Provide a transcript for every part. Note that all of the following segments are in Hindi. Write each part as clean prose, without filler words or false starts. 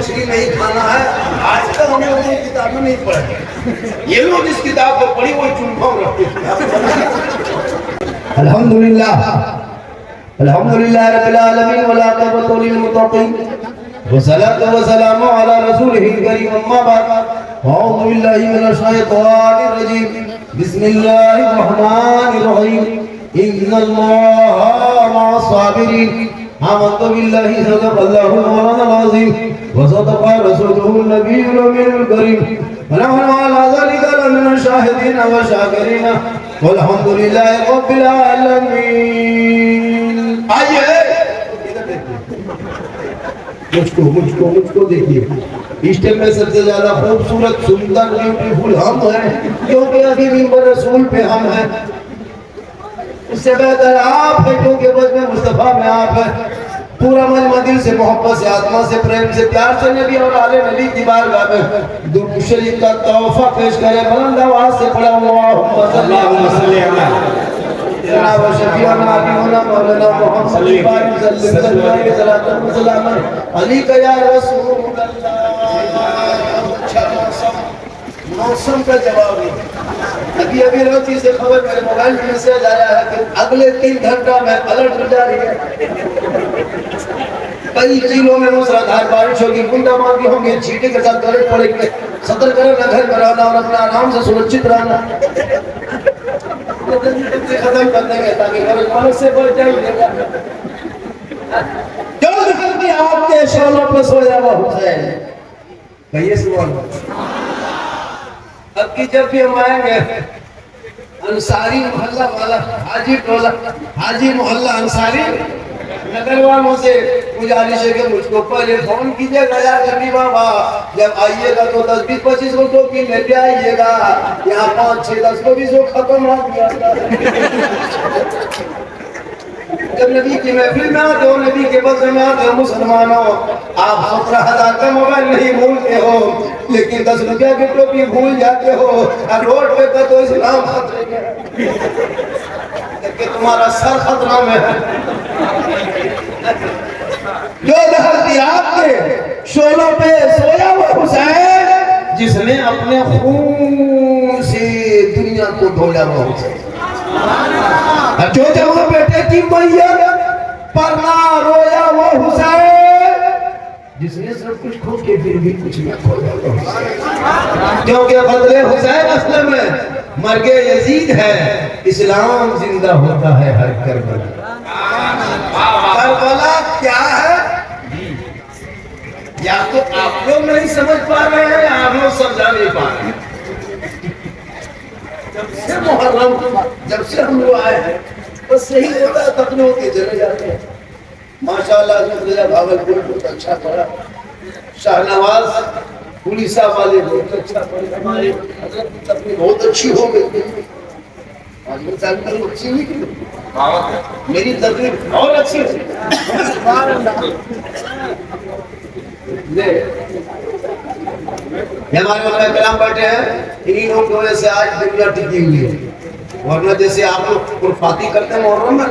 मछली नहीं खाना है। आज तक हमने वो किताबें नहीं पढ़ी, ये लोग इस किताब को पढ़ी वो चुनभाव रखते थे। अल्हम्दुलिल्लाह अल्हम्दुलिल्लाह रब्बिल आलमीन वला तक़वतु लिल मुत्तक़ीन वस्सलातु वस्सलामु अला रसूलिहिल करीम अम्मा बाद अऊज़ु बिल्लाहि मिनश शैतानिर रजीम बिस्मिल्लाहिर रहमानिर रहीम इन्नल्लाहा मअस साबिरीन आमन्तु बिल्लाहि सदक़ल्लाहु मौलाना अज़ीम व सदक़ा रसूलुहुन नबियुल अमीनुल करीम व नहनु अला ज़ालिका लमिनश शाहिदीन व शाकिरीन वल्हम्दुलिल्लाहि रब्बिल आलमीन। आइए मुझको देखिए। इस टाइम में सबसे ज्यादा खूबसूरत सुंदर ब्यूटीफुल हम हैं, क्योंकि अभी मिंबर रसूल पे हम हैं। उससे बेहतर आप हैं, क्योंकि बस में मुस्तफा में आप हैं। पूरा मन दिल से मोहब्बत से आत्मा से प्रेम से प्यार से नबी और आले नबी की बारगाह में दुरूद शरीफ का तोहफा पेश करें। बुलंद आवाज से पढ़ा अल्लाहुम्मा सल्ली अला जनाब शफीअना नबीना मौलाना मुहम्मद सल्लल्लाहु अलैहि वसल्लम अली का या रसूल अल्लाह। मौसम का जवाब नहीं। अभी रोटी से खबर मेरे मोबाइल में मैसेज आया है कि अगले 3 घंटा में अलर्ट जारी है। कई जिलों में मूसलाधार बारिश होगी, बूंदाबांदी होगी, छींटे के साथ गरज पड़ेंगे। सतर्क रहना, घर में रहना और अपना आराम से सुरक्षित रहना। खत्म कर देंगे ताकि गरज पड़ने से बच जाएगा। जल्दी आपके शोलों पे सोया हुआ हुसैन कहिए सुभान अल्लाह। अब की जब भी हम आएंगे अंसारी मोहल्ला वाला हाजी टोला हाजी मोहल्ला अंसारी नगर वालों से गुजारिश है कि मुझको पहले फोन कीजिएगा यार गरीबी बाबा। जब आइएगा तो 10 20 25 लोगों की लेते आइएगा। यहाँ 5 6 10 को भी जो खत्म हो गया। जब नबी की महफिल में आते हो, नबी के बदले में आते हो मुसलमानों, आप 17,000 का मोबाइल नहीं भूलते हो, लेकिन 10 रुपया की टोपी भूल जाते हो। और रोड पे तो इस्लाम खतरे में है कि तुम्हारा सर खतरा में है। जो लहर आपके शोलों पे सोया हुआ हुसैन, जिसने अपने खून से दुनिया को धोया हुआ हुसैन, जो जवां बेटे की मैयत पर ना रोया वो हुसैन, जिसने सब कुछ खो के फिर भी कुछ न खोया वो हुसैन। क्योंकि बदले हुसैन असल में मर्गे यजीद है, इस्लाम जिंदा होता है हर करबला। करबला क्या है या तो आप लोग नहीं समझ पा रहे हैं या आप लोग समझा नहीं पा रहे हैं। जब से मुहर्रम जब से हम लोग आए हैं बस यही होता है, तकने होते चले जाते हैं। माशाल्लाह भावलपुर बहुत अच्छा पढ़ा, शाहनवाज पुलिसा वाले बहुत अच्छा पढ़े, हमारे तकनीक बहुत अच्छी हो गई। मेरी तकनीक और अच्छी हमारे कलाम बैठे हैं, इन्हीं लोगों की वजह से आज दुनिया टिकी हुई है। वरना जैसे आप लोग कुर्फाती करते हैं मुहर्रम में,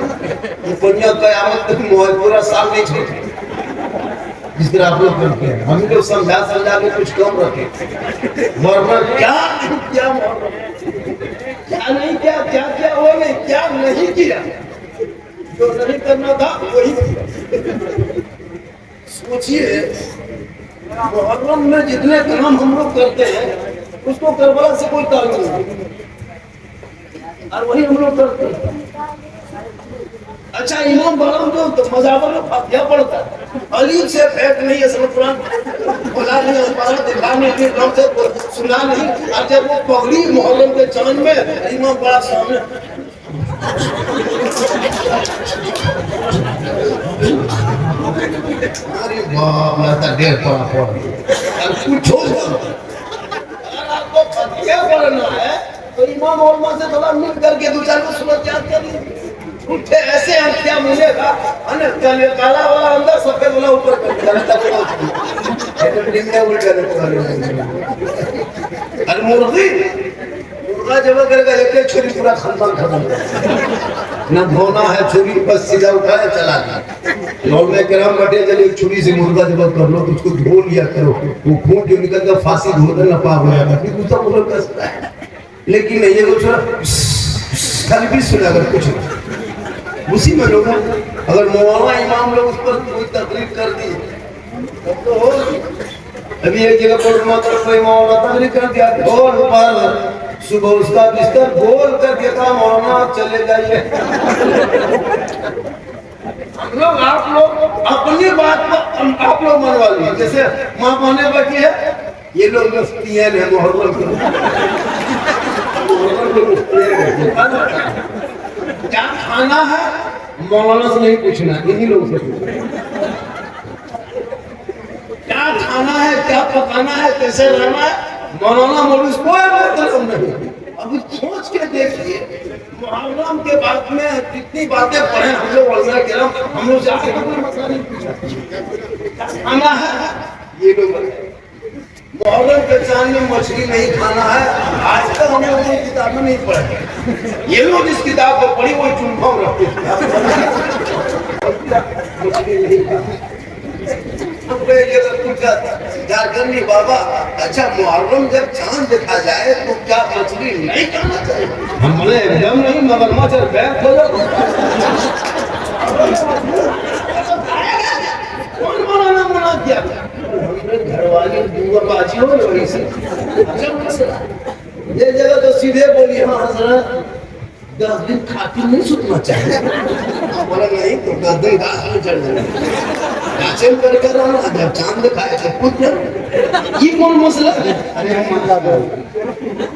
दुनिया क़यामत तक पूरा साल नहीं छोड़ते जिस तरह आप लोग करते हैं। हम लोग समझा के कुछ कम रखे। वरना क्या क्या मुहर्रम क्या नहीं किया, क्या क्या वो नहीं क्या नहीं किया, जो नहीं करना था वही किया। सोचिए मुहर्रम में जितने काम हम लोग करते हैं उसको करबला से कोई ताल्लुक नहीं, और वही हम लोग करते हैं। अच्छा इमाम बाराम जो तो मजाबर में फातिहा पढ़ता है, अलीफ से फेंक नहीं है, समझ कुरान बोला नहीं, हमारा दिखाने के नाम से सुना नहीं। और जब वो पगड़ी मुहर्रम के चांद में इमाम बड़ा सामने अरे बाप रे तो देर पड़ा और पूछो अगर आपको फातिहा पढ़ना है तो इमाम और से थोड़ा मिल करके 2-4 को सूरत याद कर लीजिए। उठे ऐसे क्या मिलेगा, काला वाला अंदर सफेद वाला ऊपर और मुर्गा जब करेगा एक छुरी पूरा खानदान खत्म, न धोना है छुरी, बस सीधा उठाया चला गया। और मैं कह रहा हूँ बटे जब एक छुरी से मुर्गा जब कर लो तो उसको धो लिया करो, वो खून जो निकलता फांसी धो ना पाप हो जाता, फिर दूसरा मुर्गा कसता है। लेकिन नहीं ये कुछ कल भी सुना अगर कुछ उसी में लोग अगर मौलाना इमाम लोग उस पर कोई तकलीफ कर दी तब तो हो। अभी एक जगह पर कोई मौलाना तकलीफ कर दिया बोल पर सुबह उसका बिस्तर बोल कर देता मौलाना चले जाइए। हम लोग आप लोग अपनी बात को आप लोग मनवा लीजिए। जैसे माँ माने बैठी है ये लोग मुफ्ती हैं मुहर्रम के क्या खाना है मौलाना से नहीं पूछना, इन्हीं लोग से पूछना। क्या खाना है, क्या पकाना है, कैसे रहना है, मौलाना मौलवी कोई मतलब नहीं। अब सोच के देखिए मुहर्रम के बाद में कितनी बातें पढ़े हम लोग, हम लोग जाके कोई मसला नहीं पूछा। क्या खाना है ये लोग मुहर्रम के चांद में मछली नहीं खाना है, आज तक हम लोग ये किताब में नहीं पढ़े। ये लोग इस किताब को पढ़ी वो चुनफाम रखते झारखंडी बाबा अच्छा मुहर्रम जब चांद देखा जाए तो क्या मछली नहीं खाना चाहिए? हम बोले एकदम नहीं, मगरमच्छ और बैग हो जाओ। कौन मौलाना मना किया? घर वाले बाजी हो रही से ये जगह तो सीधे बोली हाँ हजरत 10 दिन खाती नहीं सुतना चाहिए। बोला नहीं तो 10 दिन घास में चढ़ जाए गाचन करके रहना, जब चांद दिखाए तो कुछ ये कौन मसला है? अरे हम मसला दो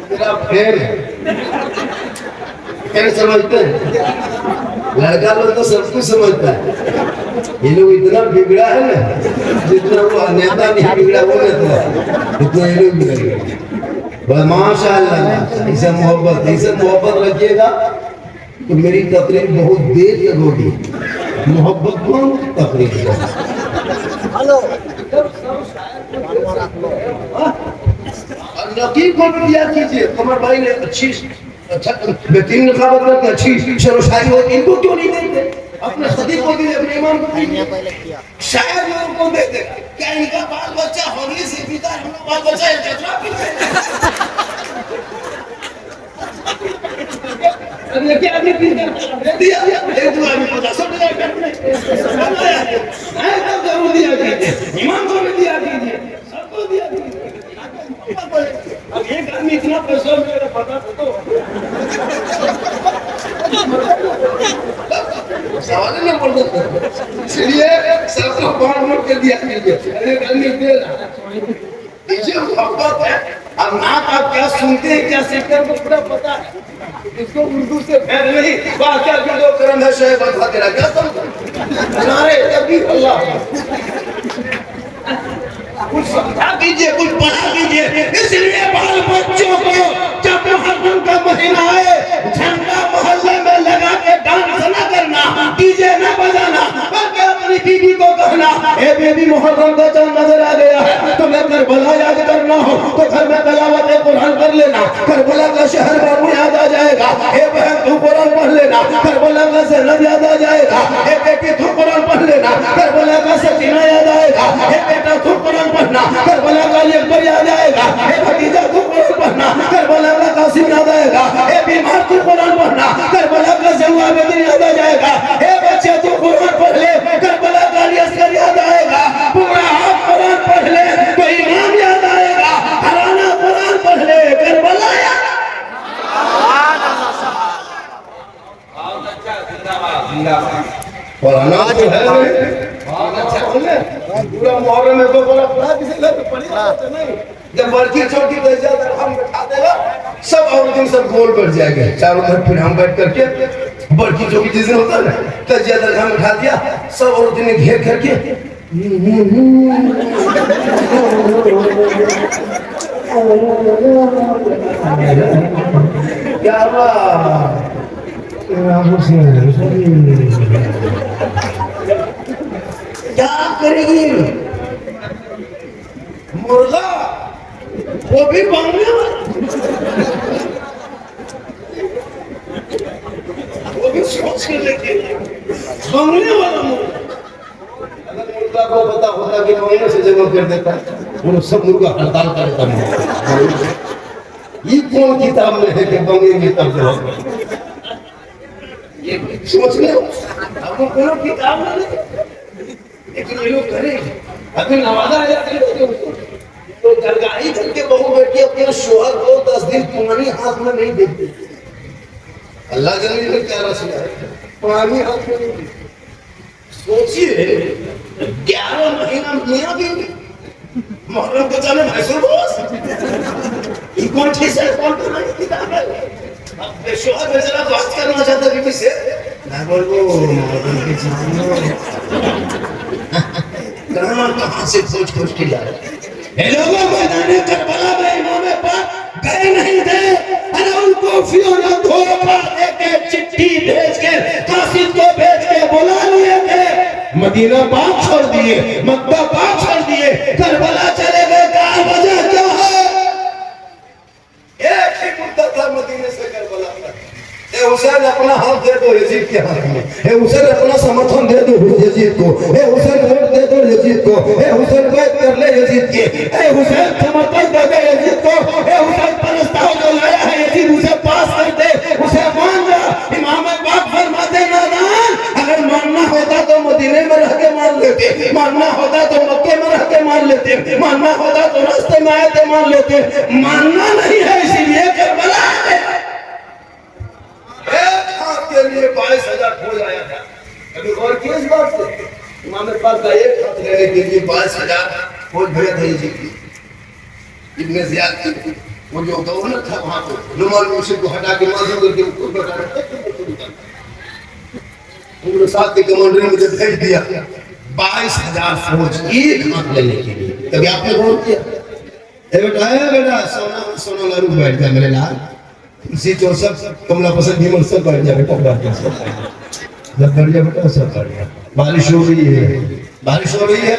तेरा फिर समझते हैं लड़का लोग तो सब कुछ समझता है। ये लोग इतना बिगड़ा है ना जितना वो नेता नहीं बिगड़ा वो नेता इतना ये लोग बिगड़े। बस माशाअल्लाह ऐसा मोहब्बत रखिएगा तो मेरी तकरीर बहुत देर तक होगी। मोहब्बत कौन तकरीर हेलो नकीब को भी दिया कीजिए। कमर भाई ने अच्छी अच्छा बेहतरीन नकाबत करके अच्छी शेरो शायरी हो, इनको क्यों नहीं देते? अपने खदीब को दीजिए, अपने इमाम को दीजिए, शायर लोगों को दे दे। क्या इनका बाल बच्चा होली से पीता है, हम लोग बाल बच्चा है चचरा पीते हैं। अरे क्या आदमी पीता है? दिया एक दो आदमी 50 करने है तो जरूर दिया कीजिए, इमाम को भी दिया कीजिए, सबको दिया कीजिए। अब एक आदमी इतना पैसा मेरा पता तो सवाल नहीं पड़ सकता, इसलिए सबको बांट के दिया कीजिए। एक आदमी दे रहा है मोहब्बत है। अब नाक आप क्या सुनते हैं क्या सीखते हैं को पूरा पता है। इसको उर्दू से फैल नहीं बात क्या जो करम है शेख बता के रखा सब नारे तभी अल्लाह कुछ समझा कीजिए, कुछ पढ़ा कीजिए। इसलिए बाल बच्चों को जब मुहर्रम का महीना आए झंडा मोहल्ले में लगा के डांस न करना, डीजे न बजाना, बल्कि अपनी बीवी को कहना ए बेबी मुहर्रम का चांद नजर आ गया है, तुम्हें करबला याद करना हो तो घर में तिलावत कुरान कर लेना, करबला का शहर बाबू याद आ जाएगा। ए बहन तू कुरान पढ़ लेना, करबला का ज़ैनब याद आ जाएगा। ए बेटी तू कुरान पढ़ लेना, करबला का सकीना याद आएगा। ए बेटा तू कुरान पढ़ना, करबला का अकबर याद आएगा। ए भतीजा तू कुरान पढ़ना, करबला का कासिम याद आएगा। ए बीमार तू कुरान पढ़ना, करबला का ज़वाबुद्दीन याद आ जाएगा। ए बच्चे तू कुरान पढ़ ले, करबला का असगर याद आएगा। पूरा आप कुरान पढ़ ले तो इमाम याद आएगा। हराना कुरान पढ़ ले करबला याद। पढ़ना तो है अच्छा पूरा मुहर्रम में तो पढ़ा किसी घर में पढ़ी नहीं। जब बड़की छोटी दर्जा हम बैठा देगा सब औरतें सब गोल बैठ जाएंगे चारों तरफ, फिर हम बैठ करके बड़की छोटी जिस दिन होता है ना दर्जा दर्जा में बैठा दिया सब औरतें ने घेर करके क्या हुआ क्या करेगी मुर्गा वो भी बांगने वाला, वो भी सोच के लेके बांगने वाला मुर्गा जमा कर देता है, सब मुर्गा हड़ताल कर देता है। ये कौन किताब में है कि बंगेंगे तब जवाब? ये सोचने आपको कोनो किताब में नहीं, लेकिन ये लोग करेंगे। अभी नवादा आया तो दरगाही धन के बहू बेटी अपने शोहर को 10 दिन पानी हाथ में नहीं देते। अल्लाह जाने ने क्या रसूल है, पानी हाथ में नहीं देते। सोचिए 11 महीना मियां बीवी मुहर्रम को जाने मैसूर बॉस ये कौन चीज है, कौन तुम्हारी किताब है? अब शोहर बेचारा बात करना चाहता बीवी से, मैं बोलूं मुहर्रम के जानो कहां से खोज के ला ये लोगों मैदान करबला में इमाम पाक गए नहीं थे, अरे उनको फिरौन धोखा देके चिट्ठी भेज के कासिद को भेज के बुला लिए थे, मदीना पाक छोड़ दिए, मक्का पाक छोड़ दिए, करबला चले गए। क्या वजह क्या है? एक ही मुद्दा था मदीने से करबला तक। ए हुसैन अपना हाथ दे दो यजीद के हाथ में, ए हुसैन अपना समर्थन दे दो यजीद को, ए हुसैन वोट दे दो यजीद को, ए हुसैन बैत कर ले यजीद के, ए हुसैन समर्थन दे दे यजीद को, ए हुसैन प्रस्ताव जो लाया है यजीद उसे पास कर दे, उसे मान जा। इमाम पाक फरमाते नादान, अगर मानना होता तो मदीने में रह के मान लेते, मानना होता तो मक्के में रह के मान लेते, मानना होता तो रास्ते में आए थे मान लेते, मानना नहीं है इसीलिए करबला एक हाथ के लिए 22,000 खोज आया था। अभी और किस बात से इमाम पाक का एक हाथ लेने के लिए 22,000 खोज भेजा था जी की। इब्ने ज़ियाद वो जो गवर्नर था वहां पे नुमान मुर्शिद को हटा के माजूम करके उसको बैठा उन्होंने साथ के कमांडर ने मुझे भेज दिया 22,000 फौज एक हाथ लेने के लिए। कभी आपने गौर किया? बेटा सोना लारू बैठ जा मेरे लाल, इसी तो सब कमला पसंद भीमल सब बैठ जा बेटा, जब बैठ जा बेटा सब बैठ जा। बारिश हो रही है, बारिश हो रही है,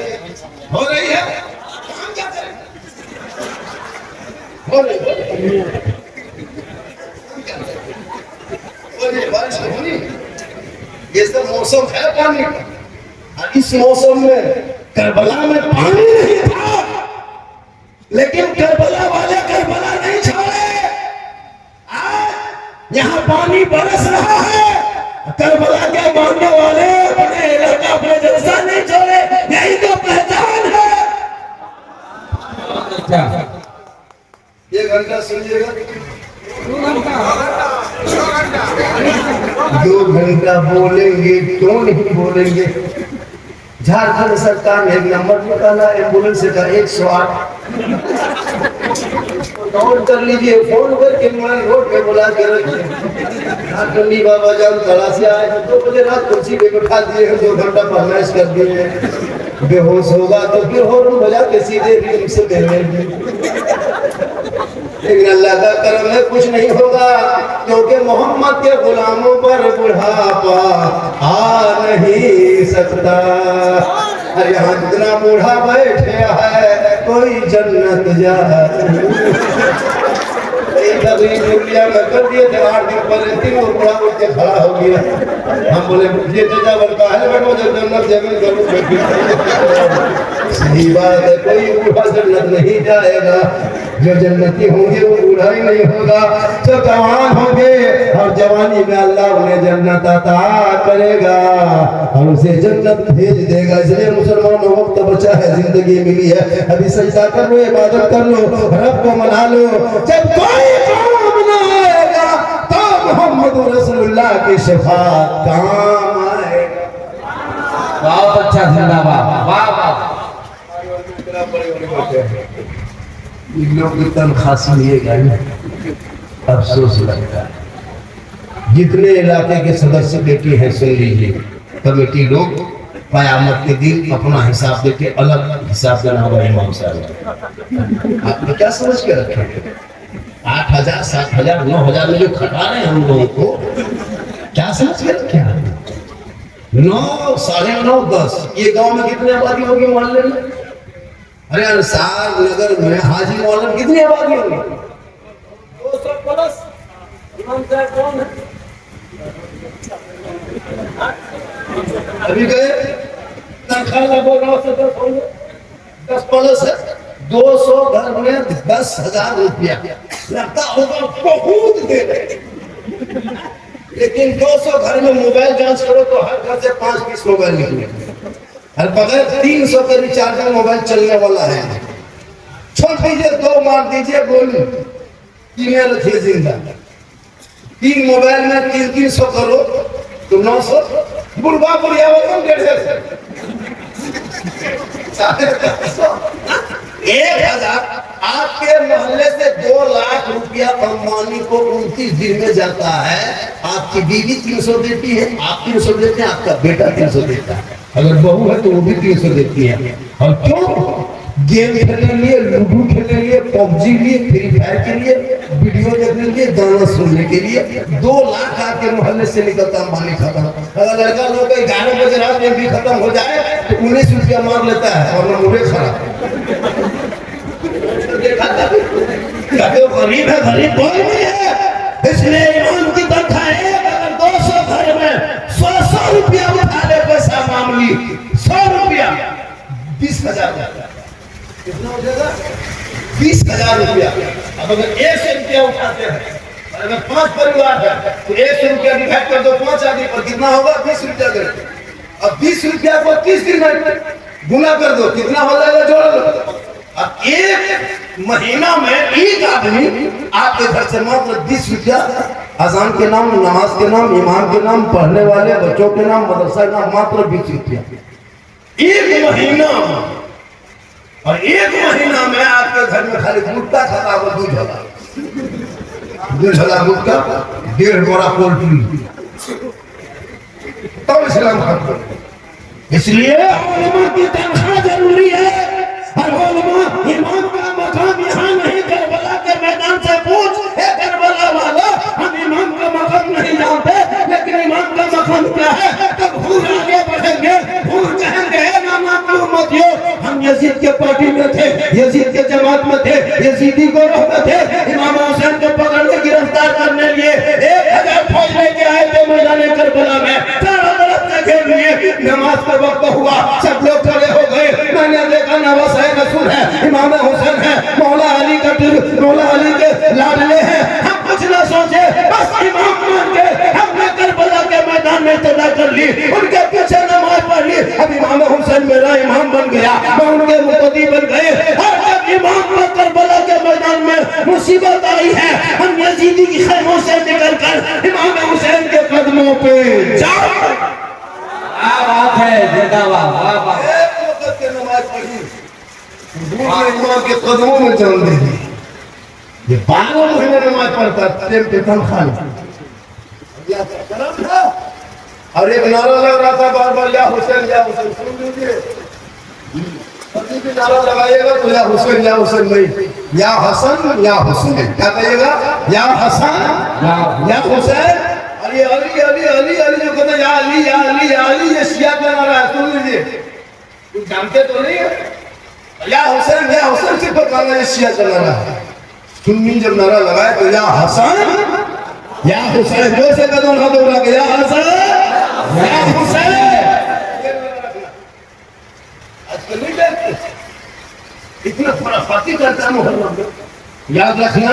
हो रही है, हो रही है, बारिश होनी, ये सब मौसम है पानी का। इस मौसम में करबला में पानी नहीं था, लेकिन करबला वाले करबला नहीं छोड़े। यहाँ पानी बरस रहा है, करबला के मानने वाले अपने इलाका अपने जलसा नहीं छोड़े, यही तो पहचान है। क्या 1 घंटा सुनिएगा, 2 घंटा बोलेंगे क्यों नहीं बोलेंगे? झारखंड सरकार ने एक नंबर निकाला एम्बुलेंस का 108 नोट कर लीजिए, फोन करके रोड पे बुला के रखिए। बाबा जान तला से आए 2 बजे रात कुर्सी पे बैठा दिए, 2 घंटा फरमाइश कर दिए, बेहोश होगा तो फिर हॉर्न बजा के सीधे रिम से लेकिन अल्लाह का करम है कुछ नहीं होगा, क्योंकि मोहम्मद के गुलामों पर बुढ़ापा आ नहीं सकता। अरे यहाँ जितना बूढ़ा बैठे है कोई जन्नत जा कर दिए थे 8 दिन पहले 3 बूढ़ा उठ के खड़ा हो गया। हम बोले ये जजावर का है बैठो जन्नत जमीन करूँ। सही बात है, कोई बूढ़ा जन्नत नहीं जाएगा, जो जन्नती होंगे वो बूढ़ा ही नहीं होगा, जो जवान होंगे और जवानी में अल्लाह उन्हें जन्नत अता करेगा और उसे जन्नत भेज देगा। इसलिए मुसलमानों वक्त बचा है, जिंदगी मिली है, अभी सजदा कर लो, इबादत कर लो, रब को मना लो। जब कोई काम ना आएगा तो मोहम्मद रसूलुल्लाह की शफाअत काम आएगा। बहुत अच्छा जिंदाबाद, वाह वाह। लोग की तनख्वाह मिलेगा, अफसोस लगता है। जितने इलाके के सदस्य बैठे हैं सुन लीजिए, कमेटी लोग क़यामत के दिन अपना हिसाब देके अलग हिसाब देना होगा। इमाम साहब आपने क्या समझ के रखे? 8,000 7,000 9,000 में जो खटा रहे हैं हम लोगों को, क्या समझ के रखे? 9 साढ़े 9 10 ये गांव में कितनी आबादी होगी मोहल्ले में? अरे अंसार नगर में हाजी मोहल्ले में कितनी आबादी होगी? 200 प्लस। इमाम साहब कौन है? अभी गए तनख्वाह बोल रहा 10 प्लस है 200 घर में 10,000 रुपया लगता होगा बहुत दे रहे, लेकिन 200 घर में मोबाइल जांच करो तो हर घर से 5-20 मोबाइल निकले, हर बगैर 300 का रिचार्ज मोबाइल चलने वाला है। छोड़ दीजिए, 2 मार दीजिए, बोली 3 रखिए जिंदा, 3 मोबाइल में 300 करो तो 900, बुढ़वा बुढ़िया 150 1,000। आपके मोहल्ले से 2 लाख रुपया अंबानी को 29 दिन में जाता है, आपकी बीवी 300 देती है, आप 300 देते हैं, आपका बेटा 300 देता है, अगर बहू है तो वो भी 300 देती है। और क्यों? गेम खेलने लिए, लूडो खेलने लिए, पबजी लिए, फ्री फायर के लिए, वीडियो देखने के लिए, गाना सुनने के लिए 2 लाख आपके मोहल्ले से निकलता अंबानी खत्म। अगर लड़का लोग 11 बजे रात में भी खत्म हो जाए तो 19 रुपया मार लेता है और मुझे खराब गरीब है, गरीब कोई नहीं है, इसलिए ईमान की तनख्वाह है। अगर 200 घर में 100 रुपया उठा ले पैसा मामूली, 100 रुपया 20,000 कितना हो जाएगा? 20,000 रुपया। अब अगर 100 रुपया उठाते हैं, अगर 5 परिवार है तो 100 रुपया डिवाइड कर दो 5 आदमी पर, कितना होगा? 20 रुपया करके। अब 20 रुपया को 30 दिन में गुना कर दो, कितना हो जाएगा? जोड़ लो। अब 1 महीना में एक आदमी आपके घर से मात्र 20 रुपया अजान के नाम, नमाज के नाम, इमाम के नाम, पढ़ने वाले बच्चों के नाम, मदरसा के नाम, मात्र 20 रुपया 1 महीना। और 1 महीना में आपके घर में खाली गुटका खाता हुआ दूध झला गुटका, 1.5 बोरा पोल्ट्री, तब इस्लाम खत्म। इसलिए उलमा की तनख्वाह जरूरी है। और उलमा, इमाम का मकाम यहाँ नहीं, करबला के मैदान से पूछ, हे करबला वाला, हम इमाम का मकाम नहीं जानते, लेकिन इमाम का मकाम क्या है? तब हुर आगे बढ़ेंगे, हुर कहेंगे ना मालूम मत हो, हम यजीद के पार्टी में थे, यजीद के जमात में थे, यजीदी गोरोह में थे, इमाम हुसैन को पकड़ने गिरफ्तार करने लिए 1000 फौज लेके आए थे मैदान करबला में, चारों तरफ से घेर लिए। नमाज का वक्त हुआ, सब लोग खड़े हो गए, मैंने देखा नवाज रसूल है, इमाम हुसैन है, मौला अली का मौला अली के लाडले हैं। हम कुछ ना सोचे, बस इमाम मान के हमने करबला के मैदान में इब्तिदा कर ली, उनके पीछे नमाज पढ़ ली। अब इमाम हुसैन मेरा इमाम बन गया, मैं उनके मुक़्तदी बन गए। और जब इमाम पर करबला के मैदान में मुसीबत आई है, हम यजीदी की खैमों से निकलकर इमाम हुसैन के कदमों पे जाओ। क्या बात है, जिंदाबाद, वाह वाह। के नमाज पढ़ी, इमाम के कदमों में जान दी। ये 12 महीने नमाज पढ़ता, टाइम पे तनख्वाह था। और एक नारा लग रहा था बार बार, या हुसैन या हुसैन। सुन लीजिए, कभी भी नारा लगाइएगा तो या हुसैन नहीं, या हसन या हुसैन। क्या कहिएगा? या हसन या हुसैन। अली अली अली अली अली जो कहते या अली या अली या अली, ये शिया का नारा है। सुन लीजिए, कुछ जानते तो नहीं है? या हुसैन सिर्फ कहना, ये शिया का नारा है। सुन्नी जब नारा लगाए तो या हसन या हुसैन, जो से कदम हाथ उठा के या हसन या हुसैन। आजकल नहीं देखते, इतना खुराफाती करता है मुहर्रम में। याद रखना,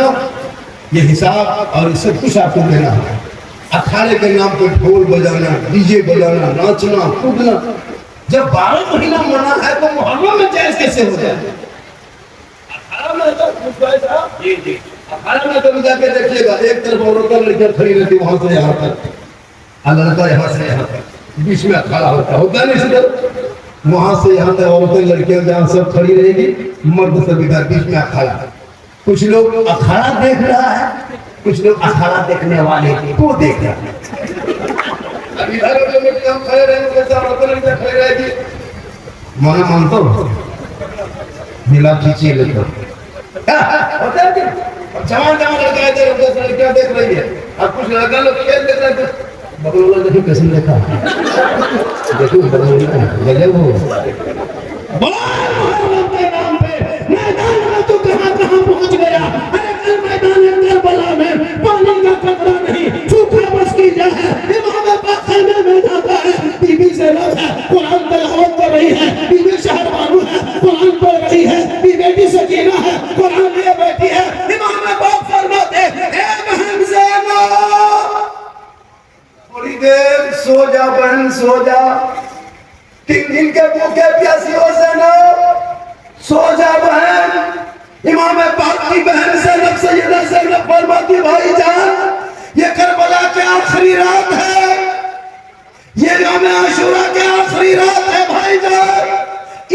ये हिसाब और इससे कुछ आपको देना है। अखाड़े के नाम पे ढोल बजाना, डीजे बजाना, नाचना कूदना, जब 12 महीना मना है तो मुहर्रम में जायज कैसे हो जाए? अखाड़ा में तो जी अखाड़ा में तो जाके देखिएगा, एक तरफ औरतें लड़कियां खड़ी रहती, वहां से यहाँ तक, लड़का यहाँ से यहाँ तक, बीच में अखाड़ा होता है नहीं सीधा, वहां से यहाँ तक औरतें लड़कियां जहाँ सब खड़ी रहेगी, मर्द सब इधर, बीच में अखाड़ा। कुछ लोग अखाड़ा देख रहा है, कुछ लोग अखाड़ा देखने वाले को देख रहा है। अभी इधर में हम खड़े रहेंगे, औरतें लड़कियां खड़ी रहेगी, माना मानता हूँ मिला खींचिए लेकर होता है क्या? जवान लड़का इधर लड़कियां देख रही है, और कुछ लड़का लोग खेल देख रहे हैं। बगलोला देखो कैसे देखा, देखो बगलोला गजब हो। के नाम पे मैदान में तो कहां पहुंच गया। अरे कल मैदान करबला में पानी का कतरा नहीं, सूखा बस की जाए, इमाम पाक खैमे में जाता है, बीबी से लग है, कुरान तिलावत कर रही है, बीबी शहर बानू है, कुरान पढ़ सो जा, 3 दिन के भूखे प्यासियों से ना सो जा बहन। इमाम पाक की बहन ज़ैनब सैयदा ज़ैनब फरमाती भाईजान ये करबला की आखिरी रात है, ये यौम आशूरा की आखिरी रात है भाईजान।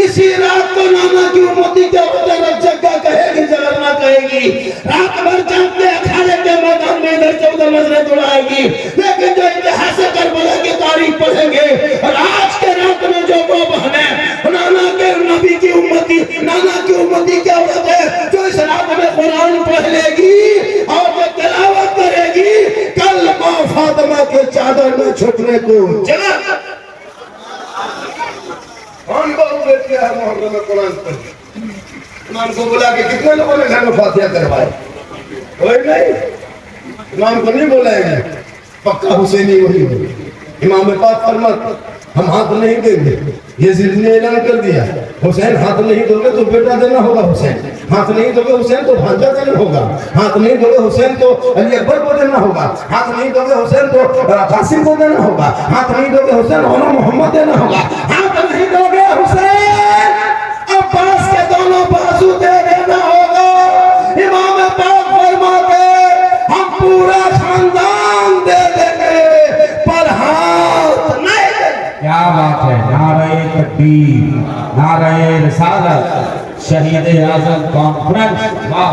इसी रात को नाना की उम्मती के उधर जगह कहेगी जगरना कहेगी, रात भर जागते अखाड़े के मैदान में इधर से उधर नजरें दौड़ाएगी, लेकिन जो इतिहास करबला की तारीख पढ़ेंगे और आज के रात में जो वो बहनें नाना के नबी की उम्मती नाना की उम्मती क्या होते हैं जो इस रात में कुरान पढ़ लेगी और जो तिलावत करेगी, कल माँ फातिमा के चादर में छुपने को जगह कौन बहु बेटी है मोहर्रम में कुरान पढ़ी। इमाम को बुला के कितने लोगों ने घर में फातिहा करवाए, कोई नहीं। इमाम को नहीं बुलाएंगे, पक्का हुसैनी वही होगी। इमाम पाक फरमाते हम हाथ नहीं देंगे, ये जिद ने ऐलान कर दिया हुसैन हाथ नहीं दोगे तो बेटा देना होगा, हुसैन हाथ नहीं दोगे हुसैन तो भांजा देना होगा, हाथ नहीं दोगे हुसैन तो अली अकबर को देना होगा, हाथ नहीं दोगे हुसैन तो कासिम को देना होगा, हाथ नहीं दोगे हुसैन और मोहम्मद देना होगा, हाथ नहीं दोगे हुसैन अब्बास के दोनों बाजू दे देना होगा। इमाम पाक फरमाते हम पूरा खानदान दे देंगे पर हाथ नहीं देंगे। क्या बात है, नारे तकबीर, नारे रिसालत, शहीद आज़म कॉन्फ्रेंस, वाह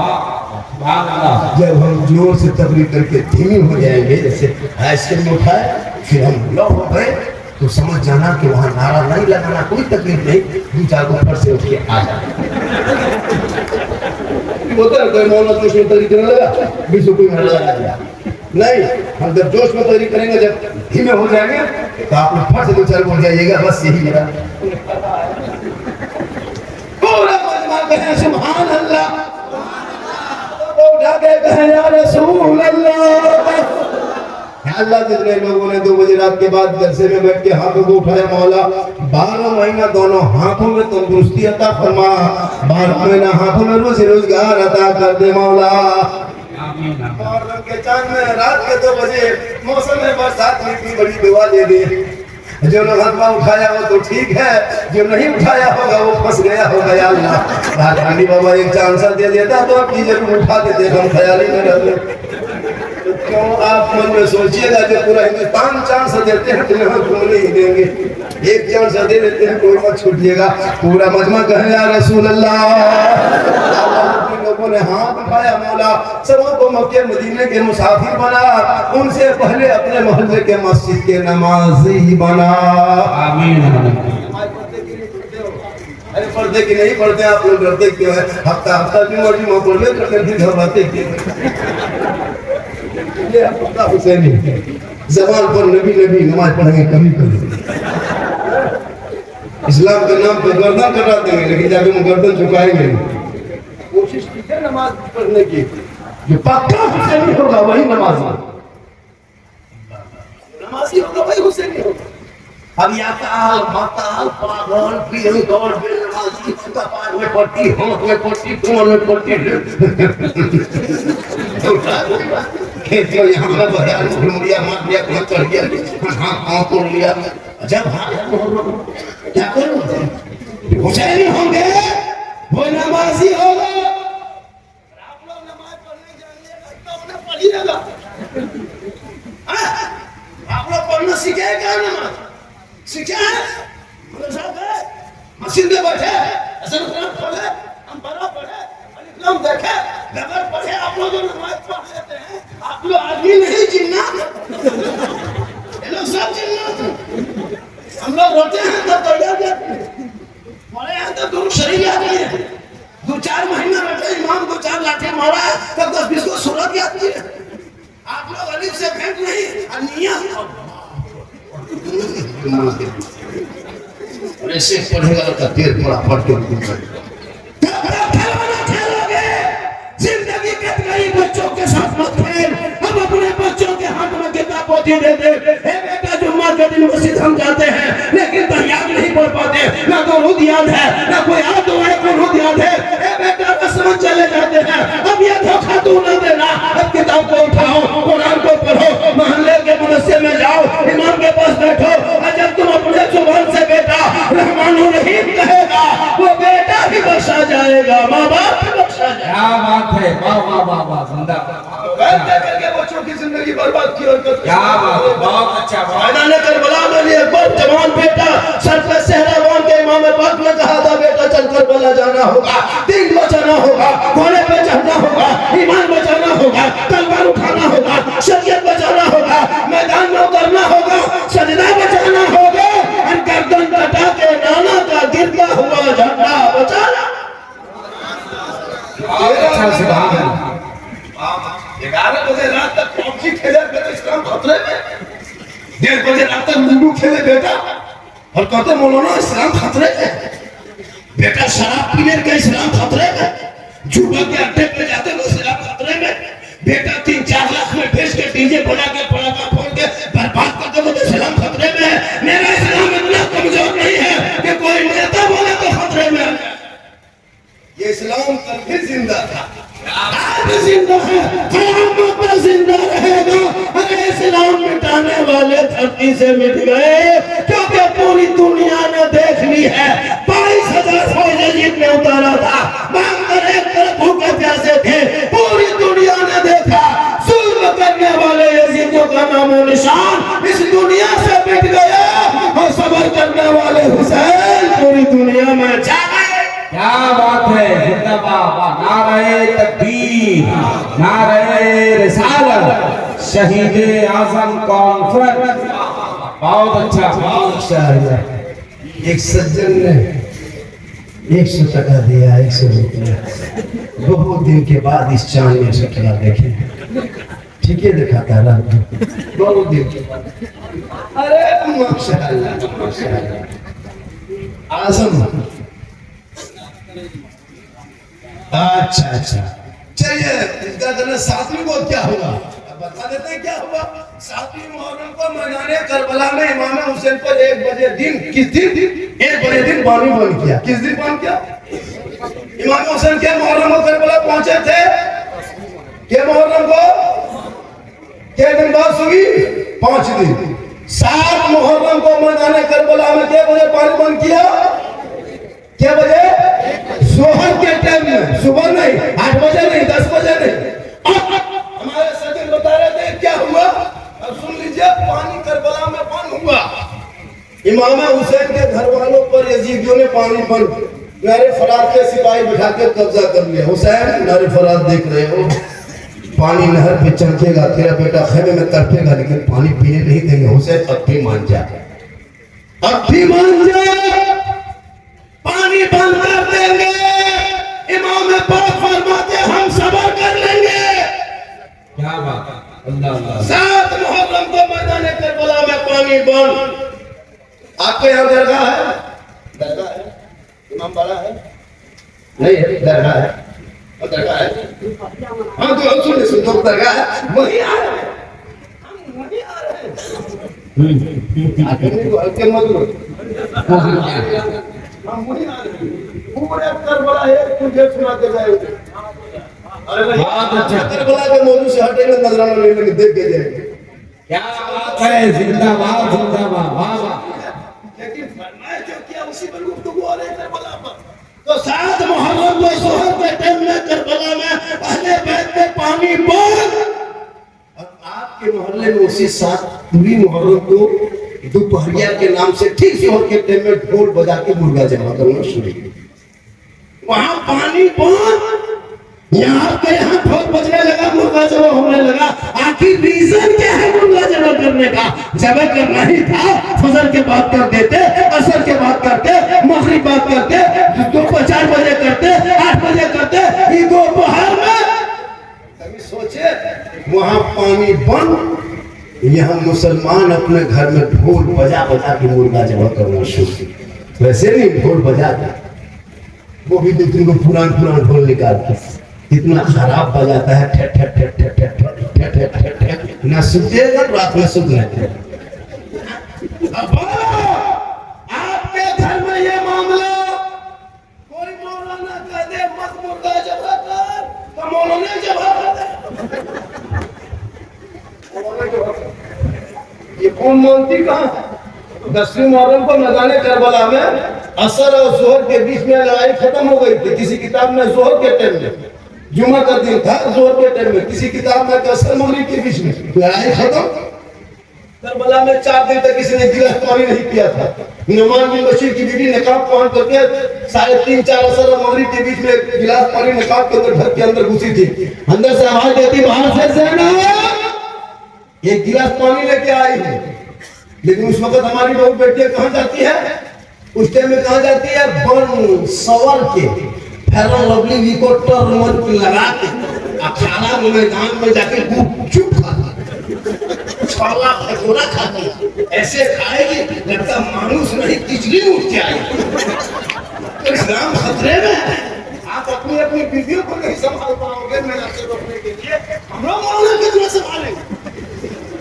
वाह अल्लाह। जब हम जोर से तकरीर करके धीमी हो जाएंगे, जैसे आइसक्रीम उठाए फिर हम लो हो गए, तो समझ जाना कि वहाँ नारा नहीं लगाना, कोई तकलीफ नहीं, 2-4 ऊपर से उठ के आ जाए। होता है कोई मौलाना जोश में तकरीर करने लगा, 20 कोई घर लगा दिया नहीं। हम जब जोश में तकरीर करेंगे, जब धीमे हो जाएंगे तो आप लोग फट से 2-4 बोल जाइएगा, बस यही मेरा पूरा मजमा कहे सुभान अल्लाह, तो उठा के कहे या रसूल अल्लाह। अल्लाह जितने लोगों ने 2 बजे रात के बाद जलसे में बैठ के हाथों को उठाया, मौला 12 महीना दोनों हाथों में तंदुरुस्ती अता फरमा, 12 महीना हाथों में रोजी रोजगार अता कर दे मौला। मुहर्रम के चांद में रात के 2 बजे मौसम में बरसात में इतनी बड़ी दुआ दे दे, जो लोग हाथ उठाया हो तो ठीक है, जो नहीं उठाया होगा वो फंस गया होगा। या अल्लाह रानी बाबा एक चांस दे देता तो आप जरूर उठा देते, हम ख्याल ही में रहते। क्यों आप मन में सोचिएगा, जो पूरा हिंदुस्तान चांस देते हैं तो यहाँ क्यों नहीं देंगे, एक चांस दे देते हैं, कोई मत छूटिएगा। पूरा मजमा कहे या रसूल अल्लाह। लोगों ने हाथ उठाया, मौला सबको मक्के मदीने के मुसाफिर बना, उनसे पहले अपने मोहल्ले के मस्जिद के नमाजी बना। आमीन। अरे पढ़ते कि नहीं पढ़ते, आप लोग डरते क्यों है? हफ्ता हफ्ता की मर्जी में पढ़ ले करते फिर घबराते क्यों? ये हफ्ता हुसैनी जबान पर नबी नबी नमाज पढ़ेंगे कभी कभी, इस्लाम के नाम पर गर्दन कटा देंगे, लेकिन जाके हम गर्दन झुकाएंगे नहीं। कोशिश कीजिए नमाज पढ़ने की, जो पक्का हुसैनी होगा वही नमाजी होगा, वही हुसैनी होगा। अब या काल माताल पागल पीर गौर बेनमाजी कपार में पट्टी, हाथ में पट्टी, कमर में पट्टी, खेत में यहाँ में बहया मुड़िया मार दिया, कहाँ चढ़ गया, हाँ तोड़ लिया। जब क्या करूँ, हुसैनी होंगे वो नमाजी होगा। आप लोग नमाज पढ़ने जाइएगा तो अपना पढ़िएगा, आप लोग पढ़ना सीखेगा, नमाज सीखे मस्जिद में बैठे पढ़े, हम बड़ा पढ़े, इस्लाम देखे, नगर पढ़े, आप लोग जो नमाज पढ़ लेते हैं, आप लोग आदमी नहीं जिन्नात, ये लोग सब जिन्नात। हम लोग रोते हैं तो दौड़ा जाते हैं, मरे हैं तो दुरुद शरीफ याद नहीं है, 2-4 महीना बैठे इमाम 2-4 लाठी मारा है तब 10-20 को सूरत याद नहीं है। आप लोग अलीफ से भेंट नहीं, अनिया ऐसे पढ़ेगा तो देर पड़ा पढ़ के जिंदगी कट गई, बच्चों के साथ मत खेल। हम अपने बच्चों के हाथ में किताब पोथी दे दे, बेटा जुम्मा के दिन मस्जिद हम जाते हैं लेकिन तहियात नहीं पढ़ पाते, ना दुरूद याद है, ना कोई कुनूत याद है, बेटा रस्म चले जाते हैं। अब ये धोखा तू न देना, अब किताब को उठाओ, कुरान को पढ़ो, मोहल्ले के मदरसे में जाओ, इमाम के पास बैठो, जब तुम क्या बात, बहुत अच्छा बात। मैदान करबला में लिए बहुत जवान बेटा सर पे सेहरा बांध के इमाम पाक ने कहा था बेटा चल करबला जाना होगा, दीन बचाना होगा, घोड़े पे चढ़ना होगा, ईमान बचाना होगा, तलवार उठाना होगा, शरीयत बचाना होगा, मैदान में उतरना होगा, सजदा बचाना होगा और गर्दन कटा के नाना का गिरता हुआ झंडा बचाना। अच्छा सुभान अल्लाह। 11 बजे रात तक पबजी खेले बेटा इस्लाम खतरे में, 1:30 बजे रात तक लूडो खेले बेटा और कहते मौलाना इस्लाम खतरे में। बेटा शराब पीने का इस्लाम खतरे में, जुआ के अड्डे पे जाते तो इस्लाम खतरे में। बेटा 3-4 लाख में बेच के डीजे बजा के पटाखा फोड़ के बर्बाद करते तो इस्लाम खतरे में। मेरा इस्लाम इतना कमजोर नहीं है कि कोई नेता बोले तो खतरे में। ये इस्लाम कल भी जिंदा था, आज जिंदा है, क़यामत में जिंदा रहेगा। अरे इस्लाम मिटाने वाले धरती से मिट गए क्योंकि पूरी दुनिया ने देख ली है। 22,000 फौज यजीद ने उतारा था, मांगर एक तरफ भूखे प्यासे थे। पूरी दुनिया ने देखा जुल्म करने वाले यजीदियों का नामो निशान इस दुनिया से मिट गया और सब्र करने वाले हुसैन पूरी दुनिया में छा गए। क्या बात है, जिंदाबाद। नारे तकबीर, नारे रिसालत, शहीद आजम कॉन्फ्रेंस। बहुत अच्छा, बहुत अच्छा है। एक सज्जन ने 100 टका दिया, 100 रुपया। बहुत दिन के बाद इस चांद में 100 टका देखे, ठीक है दिखाता रहा बहुत दिन के बाद। अरे माशाअल्लाह माशाअल्लाह। आजम अच्छा अच्छा चलिए इसका कहना 7वीं को क्या हुआ बता देते हैं क्या हुआ। 7वीं मुहर्रम को मैदान करबला में इमाम हुसैन पर 1 बजे दिन, किस दिन 1 बजे दिन पानी बंद किया। किस दिन बंद किया? इमाम हुसैन के मुहर्रम को करबला पहुंचे थे के मुहर्रम को के दिन बाद सुगी 5 दिन। 7 मुहर्रम को मैदान करबला में के बजे पानी बंद किया? क्या बजे? जोहर के टाइम में, सुबह नहीं, 8 बजे नहीं, 10 बजे नहीं। अब हमारे सज्जन बता रहे थे क्या हुआ। अब सुन लीजिए, पानी करबला में बंद हुआ। इमाम हुसैन के घर वालों पर यजीदियों ने पानी बंद, नारे फरार के सिपाही बिठा के कब्जा कर लिया। हुसैन नारे फरार देख रहे हो, पानी नहर पे चमकेगा, तेरा बेटा खेमे में तड़पेगा लेकिन पानी पीने नहीं देंगे। हुसैन अब भी मान जा, अब भी मान जा, पानी बंद कर देंगे। इमाम पाक फरमाते हम सब्र कर लेंगे। क्या बात, अल्लाह अल्लाह। 7 मुहर्रम को मैदान करबला में पानी बंद। आपके यहाँ दरगाह है? दरगाह है, इमाम बाड़ा है नहीं है? दरगाह है, और दरगाह है। हाँ तो सुन तो दरगाह है, वही आ रहे हैं, हम वही आ रहे हैं। हल्के मत लो, हम वही आ रहे हैं। पूरे करबला है, तुझे सुनाते जाएंगे। अरे बहुत अच्छा, करबला के मौजू से हटेंगे, नजराना ले लेंगे, देख के जाएंगे। क्या बात है, जिंदाबाद जिंदाबाद, वाह वाह। लेकिन फरमाया जो किया उसी पर गुफ्तगू हो रही है करबला पर। तो 7 मुहर्रम को जोहर के टाइम में करबला में अहले बैत में पानी बंद। और आपके मोहल्ले में उसी 7 पूरी मुहर्रम को दोपहरिया के नाम से ठीक जोहर के टाइम में ढोल बजा के मुर्गा जमा करना शुरू किया। वहां पानी बंद, यहाँ पे यहाँ ढोल बजने लगा, मुर्गा जमा होने लगा। आखिर रीजन क्या है मुर्गा जमा करने का? जमा करना ही था, फजर के बाद कर देते, असर के बाद करते, मगरिब बाद करते, 4 बजे करते, 8 बजे करते, ये दोपहर में। कभी सोचे वहां पानी बंद, यहाँ मुसलमान अपने घर में ढोल बजा बजा के मुर्गा जमा करना शुरू। वैसे नहीं ढोल बजा दे, वो भी 2-3 को पुरान ढोल निकाल के कितना खराब बजाता है, ठे ठे ठे ठे ठे ठे ठे ठे ठे ना सुतेगा रात में सुत रहते। आपके घर में ये मामला कोई मौलाना कह दे मत मुर्गा जमा कर, तो मौलाना जमा कर दे। ये कौन मानती कहाँ? 10वीं मुहर्रम को मैदान करबला में असर और जोहर के बीच में लड़ाई खत्म हो गई थी। किसी किताब में जोहर के टाइम में, जुमा का दिन था, जोहर के टाइम में, किसी किताब में असर मगरिब के बीच में लड़ाई खत्म। करबला में 4 दिन तक किसी ने गिलास पानी नहीं पिया था। नुमान बिन बशीर की बीवी नकाब पहन करके 3:30-4 असर और मगरिब के बीच में गिलास पानी नकाब के अंदर घर के अंदर घुसी थी। अंदर से आवाज देती, बाहर से ज़ैनब एक गिलास पानी लेके आई है। लेकिन उस वक्त हमारी बहू बेटियां कहाँ जाती है? उस टाइम में कहाँ जाती है? बन सवर के फेयर लवली वीको टर्मन लगा के अखाड़ा में मैदान में जाके गुपचुप छोला भटूरा खाती, ऐसे खाएगी लगता मानुस नहीं खिचड़ी उठ के आएगी। तो इस्लाम खतरे में है। आप अपनी अपनी बीवियों को नहीं संभाल पाओगे मेरा से रोकने के लिए, हम लोग मौलाना कितना संभालेंगे?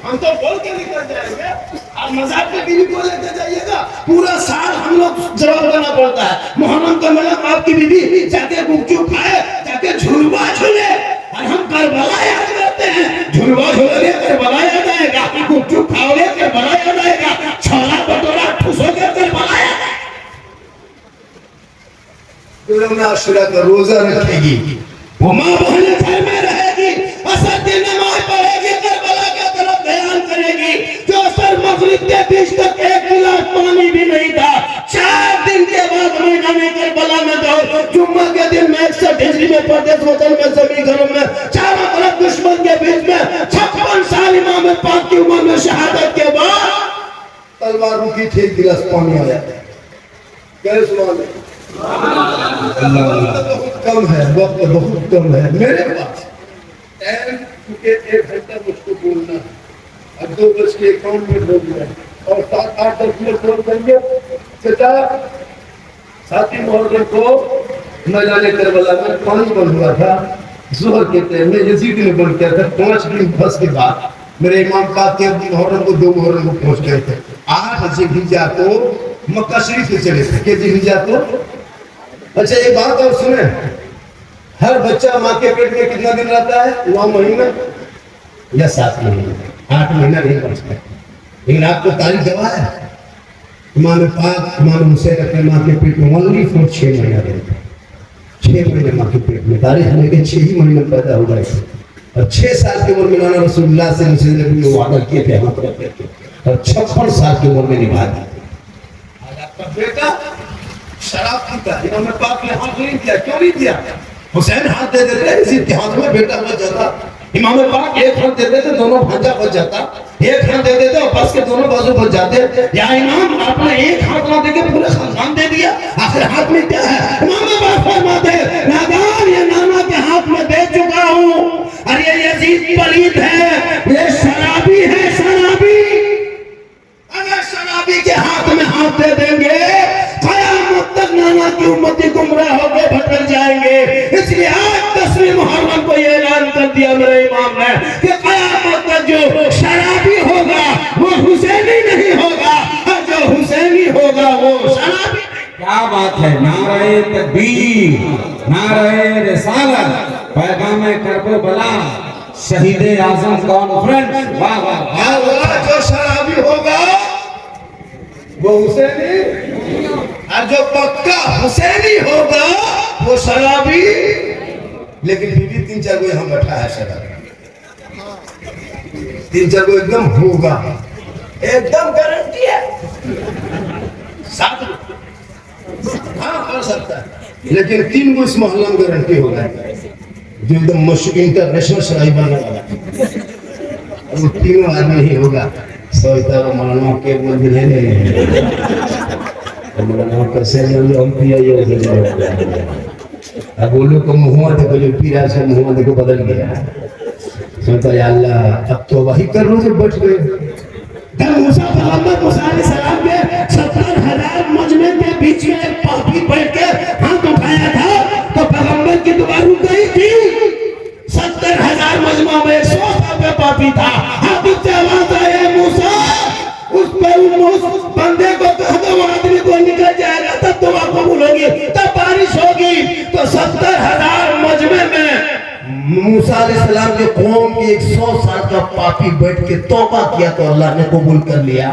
हम तो बोल के निकल जाएंगे, और मजाक में बीवी को लेकर जाइएगा, पूरा साल हम लोग जवाब देना पड़ता है। मुहर्रम का महीना आपकी बीवी जाके गुपचुप खाए, जाके झुलवा झूले, और हम करबला याद करते हैं। झुलवा झूलोगे करबला याद आएगा, गुपचुप खाओगे करबला याद आएगा, छोला भटूरा ठूसोगे करबला याद आएगा। जो आशुरा का रोजा रखेगी वो माँ बहन घर में रहेगी, असर दिन नमाज पढ़ेगी, करबला की तरफ ध्यान करेगी। जो असर मगरिब के बीच तक 1 गिलास पानी भी नहीं था, 4 दिन के बाद मैदान करबला में गए। जुम्मा के दिन में 61 हिजरी में परदेश वतन में सभी घरों में चारों तरफ दुश्मन के बीच में 56 साल इमाम पाक की उम्र में शहादत के बाद तलवार रुकी थी, 1 गिलास पानी आया। कैसे सुना बहुत कम है, वक्त बहुत कम है मेरे पास। टाइम क्योंकि 1 घंटा मुझको बोलना है, अब 2:51 हो गया और 7-8-10 मिनट फोन करेंगे। चाचा 7 मुहर्रम को मैदान करबला में पानी बंद हुआ था, जोहर के टाइम में यजीद ने बंद किया था। 5 दिन बस के बाद मेरे इमाम पाक के मुहर्रम को 2 मुहर्रम को पहुंच गए थे। 8 हिज्जा को मक्का शरीफ से चले थे, के हिज्जा को। अच्छा एक बात और सुने, हर बच्चा माँ के पेट में कितना दिन रहता है? 9 महीना या 7 महीना, 8 महीना नहीं बचता। लेकिन आपको तारीख गवाह है, इमाम पाक इमाम हुसैन अपने माँ के पेट में ओनली फॉर 6 महीना रहता है। 6 महीने माँ के पेट में, तारीख लेके 6 ही महीने पैदा हो गए और 6 साल की उम्र में मौलाना रसूलुल्लाह से मुझे वादा किए थे हम और 56 साल की उम्र में निभा दिया। आज आपका बेटा शराब पीता है, इमाम पाक ने हाथ नहीं दिया। क्यों नहीं दिया? हुसैन हाथ दे देते, इसी हाथ में बेटा बच जाता। इमाम पाक एक हाथ दे देते, दोनों भांजा बच जाता। एक हाथ दे देते और बस के दोनों बाजू बच जाते। या इमाम आपने एक हाथ ना देके पूरे खानदान दे दिया, आखिर हाथ में क्या है? इमाम पाक फरमाते नादान ये नाना के हाथ में दे चुका हूँ, और ये यजीद पलीद है, ये शराबी है, शराबी। अगर शराबी के हाथ में हाथ दे देंगे क़यामत तक नाना की उम्मती गुमराह होकर भटक जाएंगे। इसलिए आज 10वीं मुहर्रम को ये ऐलान कर दिया मेरे इमाम ने कि क़यामत तक जो शराबी होगा वो हुसैनी नहीं होगा, और जो हुसैनी होगा वो शराबी। क्या बात है, नारे तकबीर, नारे रिसालत, पैगाम करबला, शहीद आजम कॉन्फ्रेंस। वाह वाह वाह। जो शराबी होगा वो हुसैनी, और जो पक्का हुसैनी होगा वो शराबी। लेकिन बीवी 3-4 को यहाँ बैठा है शराबी, 3-4 को एकदम होगा, एकदम गारंटी है। 7 हाँ कर सकता है, लेकिन 3 को इस मोहल्ला में गारंटी होगा जो एकदम मशहूर इंटरनेशनल शराबी बनने वाला। वो 3 आदमी नहीं होगा। सोचता है मौलाना के मंदिर है, मौलाना कैसे हम पिया ये अब बोलो को मुँह देखो, जो पीरा से मुँह देखो बदल गया। सोचता है अल्लाह अब तो वही कर लो जो बच गए। मूसा मोहम्मद मूसा अलैहिस्सलाम के 70,000 मजमे के बीच में एक पापी बैठ के हाथ उठाया था तो पैगंबर की दुआ रुक गई थी। 70,000 मजमा में 100 साल का पापी था। हाथ से आवाज आया मूसा, उस बंदे को कह दो आदमी को निकल जाएगा, तब दुआ कबूल होगी, तब बारिश होगी। तो 70,000 मजमे में मूसा अलैहिस्सलाम के कौम के 100 साल का पापी बैठ के तौबा किया तो अल्लाह ने कबूल कर लिया।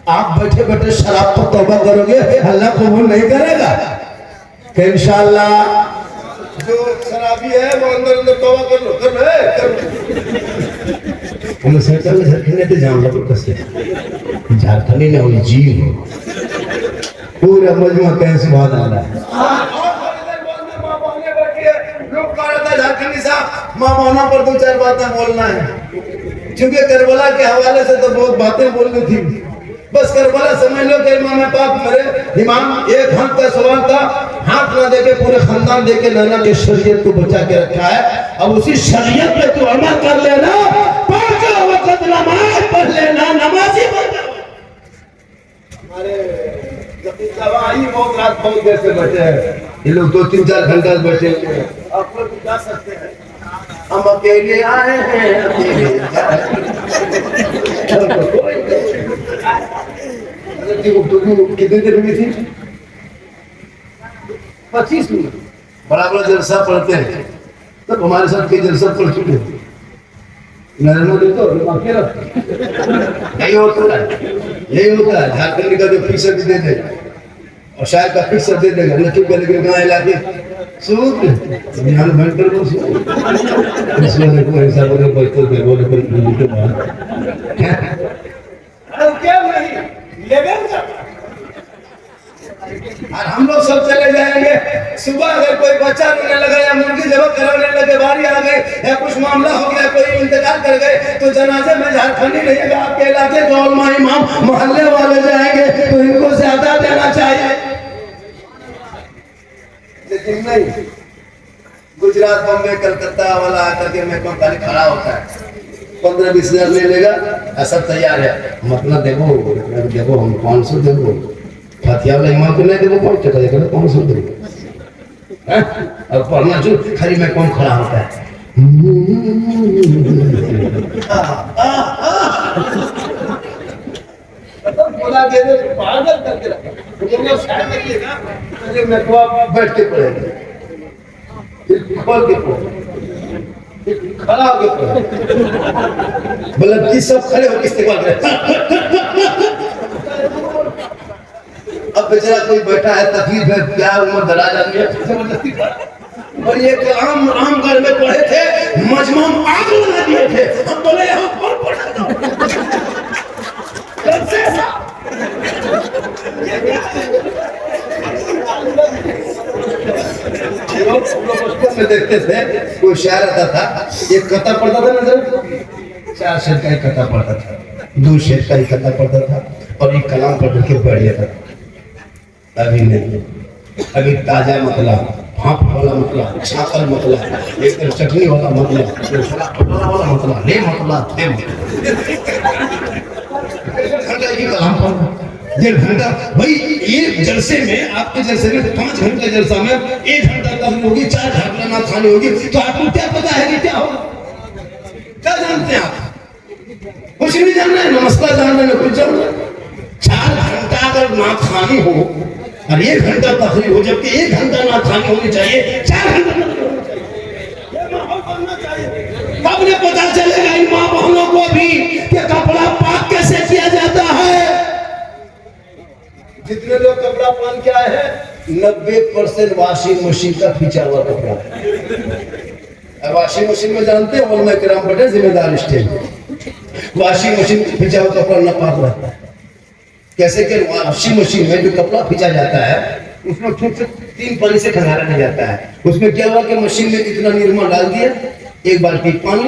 आप बैठे बैठे शराब पर तौबा करोगे, अल्लाह कबूल नहीं करेगा। कि इंशाअल्लाह जो शराबी है वो अंदर अंदर तौबा कर लो, कर लो। हम सोचा में झारखंड तो जान लगे कैसे झारखंडी ने होली जी पूरा मजमा कैसे बात आ रहा है लोग कह रहा था झारखंडी साहब माँ मौना पर दो चार बातें बोलना है क्योंकि करबला के हवाले से तो बहुत बातें बोलनी थी बस करबला समझ लो कि इमाम पाक मेरे इमाम एक हाथ का सवाल था हाथ ना देके पूरे खानदान देके नाना के शरीयत को बचा के रखा है अब उसी शरीयत पे तू अमल कर लेना पांच वक्त नमाज पढ़ लेना नमाजी बन जाओ अरे दवाई बहुत रात बहुत देर से बैठे हैं ये लोग 2-3-4 घंटा बैठे हैं आप लोग जा सकते हैं हम अकेले आए हैं अकेले कितनी देर हुई थी 25 मिनट बराबर जलसा पढ़ते हैं तब हमारे साथ कई जलसा पढ़ चुके हैं नरेंद्र तो यही होता है झारखंड का जो फीसद दे दे और शायद का फीसद दे देगा न चुप करके गाँव इलाके सूद ध्यान भंग कर दो इसमें देखो ऐसा बोले बैठो के बोले क्या नहीं लेवल का और हम लोग सब चले जाएंगे सुबह अगर कोई बच्चा रोने लगा या मुर्गी जब कराने लगे बारी आ गई या कुछ मामला हो गया कोई इंतकाल कर गए तो जनाजे में झारखंडी नहीं आपके इलाके के उलमा इमाम मोहल्ले वाले जाएंगे तो इनको ज्यादा देना चाहिए लेकिन नहीं गुजरात बम्बई कलकत्ता वाला आकर के मेरे को खाली खड़ा होता है 15-20 हजार ले लेगा सब तैयार है मतलब देखो हम 500 देवो फतिया वाला इमाम को नहीं देवो 5 टका देगा 500 देवो अब पढ़ना जो खाली मैं कौन खड़ा होता है बोला दे दे पागल करके रखा तो वो शायद देखिएगा तो मैं को बैठ के पढ़ेगा फिर खोल के पढ़ो खड़ा हो गया मतलब कि सब खड़े होकर इस्तेमाल करें अब बेचारा कोई बैठा है तकलीफ है क्या उम्र दराज आदमी है जबरदस्ती और ये आम घर में पढ़े थे मजमा आग लगा दिए थे हम बोले यहाँ कौन पढ़ा कैसे में देखते थे कोई शायर आता था एक कथा पढ़ता था नजर 4 शेर का एक कथा पढ़ता था 2 शेर का एक कथा पढ़ता था और एक कलाम पढ़ के बढ़ जाता था अभी नहीं अभी ताजा मतलब भाप वाला मतलब छाकल मतलब एक चटनी वाला मतलब वाला मतलब ले मतलब घंटा की कलाम पढ़ 1.5 घंटा भाई एक जलसे में आपके जलसे में 5 घंटे जलसा में 1 घंटा तक होगी 4 घंटा ना खानी होगी तो आपको क्या पता है कि क्या होगा क्या जानते हैं आप कुछ नहीं जानना है नमस्कार जानना है कुछ जानना 4 घंटा अगर ना खानी हो और 1 घंटा तकलीफ हो जबकि 1 घंटा ना खानी होनी चाहिए 4 घंटा कब ने पता चलेगा इन माँ बहनों को भी कि कपड़ा पाक कैसे किया जाता है जितने लोग कपड़ा पहन के आए हैं 90% वॉशिंग मशीन का खींचा हुआ कपड़ा है वॉशिंग मशीन में जानते हैं वल्लम करम बड़े जिम्मेदार स्टेज वॉशिंग मशीन खींचा हुआ कपड़ा न पाक रहता है कैसे कि वॉशिंग मशीन में जो कपड़ा खींचा जाता है उसमें ठीक से 3 पानी से खंगारा नहीं जाता है उसमें क्या हुआ कि मशीन में इतना निरमा डाल दिया 1 बाल्टी पानी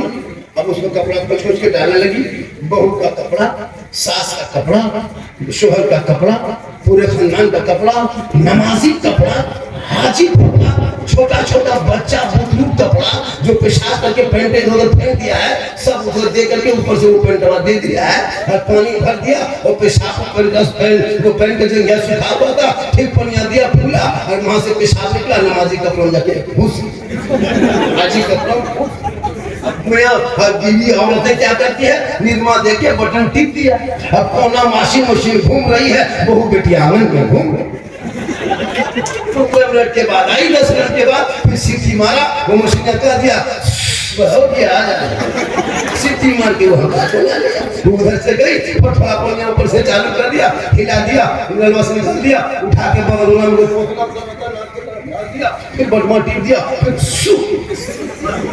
अब उसमें कपड़ा कुछ के डालने लगी बहू का कपड़ा सास का कपड़ा शोहर का कपड़ा पूरे खानदान का कपड़ा नमाजी कपड़ा हाजी कपड़ा छोटा छोटा बच्चा बुतरूप कपड़ा जो पेशाब करके पैंट इधर फेंक दिया है सब उधर दे करके ऊपर से वो पैंट दे दिया है और पानी भर दिया और पेशाब पर 10 पैंट वो पैंट के जगह सुखा हुआ था ठीक पानी दिया फूला और वहां से पेशाब निकला नमाजी कपड़ा जाके घुस हाजी कपड़ा बीवी औरतें क्या करती है निरमा देके बटन टिप दिया अब कोना वॉशिंग मशीन घूम रही है बहू बेटी आंगन में घूम रही 2 मिनट के बाद आई 10 मिनट के बाद फिर सीटी मारा वो मशीन ने कह दिया हो गया आ जा सीटी मार के वो हटा लिया उधर से गई और थोड़ा पानी ऊपर से चालू कर दिया हिला दिया नलवा से निकाल दिया उठा के बगल में दिया फिर बटमा टिप दिया फिर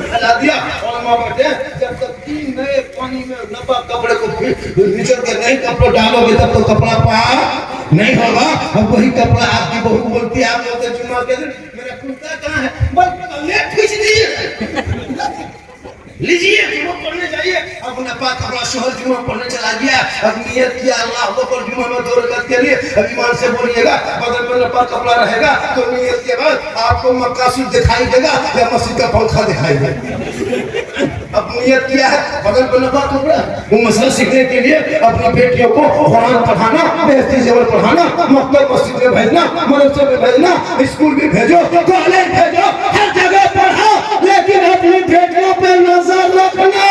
हिला दिया और शर्मा बैठे, जब तक 3 नए पानी में नपा कपड़े को निचोड़ के नहीं कपड़े डालोगे तब तो कपड़ा पार नहीं होगा। अब वही कपड़ा आपकी बहू बोलती है, आप बोलते जुम्मा के दिन मेरा कुर्ता कहाँ है, बस ले खींच दीजिए, लीजिए जुम्मा पढ़ने जाइए। अब नपा कपड़ा शोहर जुम्मा पढ़ने चला गया, अब नियत किया अल्लाह अकबर जुम्मा में 2 रकात के लिए, अब ईमान से बोलिएगा, बदन में नपा कपड़ा रहेगा तो नियत के बाद आपको मक्का सूट दिखाई देगा या मस्जिद का पंखा दिखाई देगा। अब नियत किया है बदन पे नपा कपड़ा, वो मसला सीखने के लिए अपनी बेटियों को कुरान पढ़ाना, बेहतरीन जेवर पढ़ाना, मक्तब मस्जिद में भेजना, मदरसे में भेजना, स्कूल भी भेजो, कॉलेज भेजो, हर जगह पढ़ाओ, लेकिन अपनी बेटियों पे नजर रखना।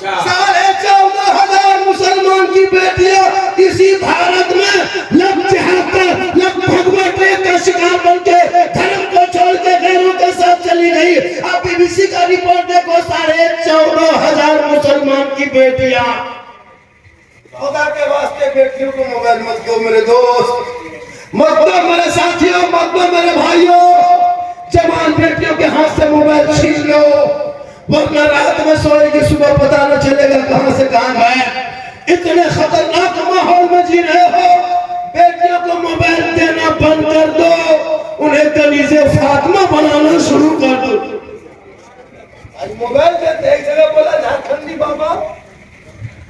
14,500 मुसलमान की बेटियां इसी भारत में लगभग का शिकार बनके धर्म को छोड़ के गैरों के साथ चली गई। अब बीबीसी का रिपोर्ट देखो, 14,500 मुसलमान की बेटियां। खुदा के वास्ते बेटियों को मोबाइल मत दो मेरे दोस्त, मत दो मेरे साथियों, मत दो मेरे भाइयों। जवान बेटियों के हाथ से मोबाइल छीन लो, वरना रात में सोएगी, सुबह पता न चलेगा कहां से कहां गए। इतने खतरनाक माहौल में जी रहे हो, बेटियों को मोबाइल देना बंद कर दो, उन्हें कलीजे फातिमा बनाना शुरू कर दो। आज मोबाइल देते एक जगह बोला झारखंडी बाबा,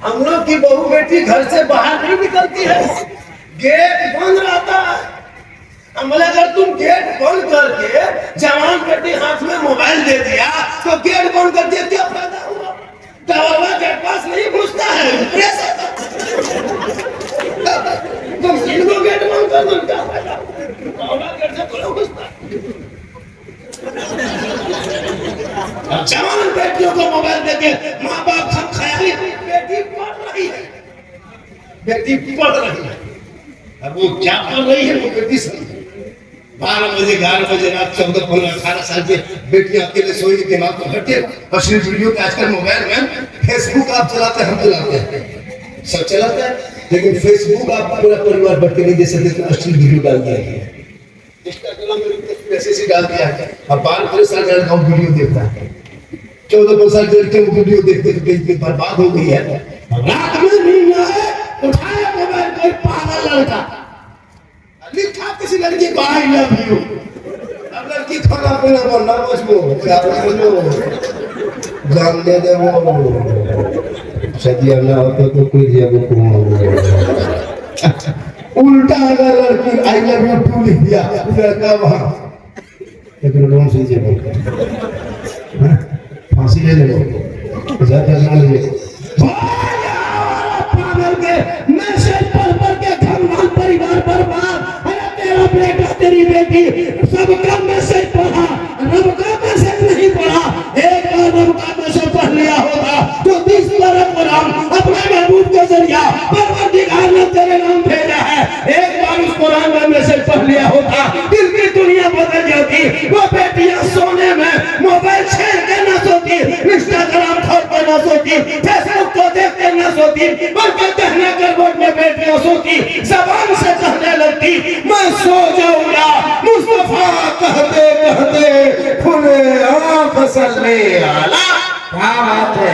हम लोग की बहू बेटी घर से बाहर नहीं निकलती है, गेट बंद रहता है। बोले अगर तुम गेट बंद करके जवान बेटी हाथ में मोबाइल दे दिया तो गेट बंद कर दिया, क्या फायदा हुआ? दरवाजा गेट पास नहीं घुसता है, तुम इनको गेट बंद कर दो, क्या फायदा? दरवाजा गेट से खुला घुसता। जवान बेटियों को मोबाइल देके माँ बाप सब ख्याली, बेटी पढ़ रही है, बेटी पढ़ रही है। अब वो क्या पढ़ रही है वो बेटी समझ। 12 बजे 11 बजे रात 14, 15, 18 साल की बेटियां अकेले सोई, दिमाग को हटे अश्लील वीडियो के आजकल मोबाइल में फेसबुक आप चलाते हैं, हम चलाते हैं, सब चलाते हैं, लेकिन फेसबुक आप पूरा परिवार बैठ के नहीं दे सकते तो अश्लील वीडियो डाल दिया है, इंस्टाग्राम में ऐसे डाल दिया है। अब 12 साल का लड़का वीडियो देखता है, 14 साल के लड़के वीडियो देखते देखते बर्बाद हो गई है। रात में नींद आए, उठाया मोबाइल, कोई पागल लड़का लिखा किसी लड़की को आई लव यू, अब लड़की खाना पीना बोलना मुझको क्या बोलो, जानने दे वो सदिया ना होता तो कोई जगह को उल्टा अगर लड़की आई लव यू टू लिख दिया लड़का वहां लेकिन लोन से जगह फांसी ले लो, ज्यादा ना ले पागल के मैसेज पढ़ के खानदान परिवार बर्बाद। बेटा तेरी बेटी सबका मैसेज पढ़ा, रब का मैसेज नहीं पढ़ा। एक बार रब का मैसेज पढ़ लिया होता तो 20 बार कुरान अपने महबूब के जरिया परवरदिगार ने तेरे नाम भेजा है, एक बार उस कुरान का मैसेज पढ़ लिया होता, दिल की दुनिया बदल जाती। वो बेटियां सोने में मोबाइल छेड़ के न सोती, इंस्टाग्राम खोल के न सोती, फेसबुक को देख के न सोती, बल्कि कहने करवट में बेटियां सोती, जबान से कहने लगती मैं सो जाऊंगा। मुस्तफा कहते कहते खुले आंख सल्ले आला। क्या बात है,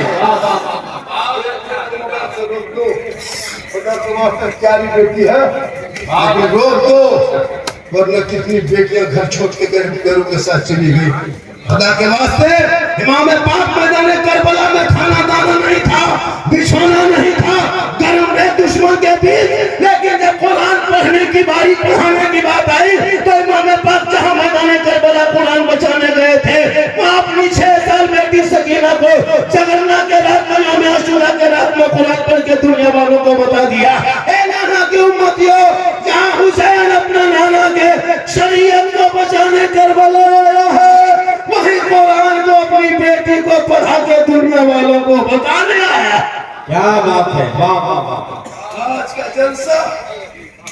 क्या बेटी है आगे रोक दो, वरना कितनी बेटियां घर छोड़ के घरों के साथ चली गई। खुदा के वास्ते इमाम पाक मैदान करबला में खाना दाना नहीं था, बिछोना नहीं था, गर्म में दुश्मन के बीच, लेकिन जब कुरान पढ़ने की बारी, पढ़ाने की बात आई तो इमाम पाक जहां मैदान करबला कुरान बचाने गए थे, वहां अपनी 6 साल बेटी सकीना को जगन्ना के रात में, यौम आशूरा के रात में कुरान पढ़ के दुनिया वालों को बता दिया, ए नाना की उम्मतियों, जहां हुसैन अपना नाना के शरीयत को बचाने करबला आया है, वही कुरान को अपनी बेटी को पढ़ा के दुनिया वालों को बताने आया। क्या बात है, वाह वाह वाह। आज का जलसा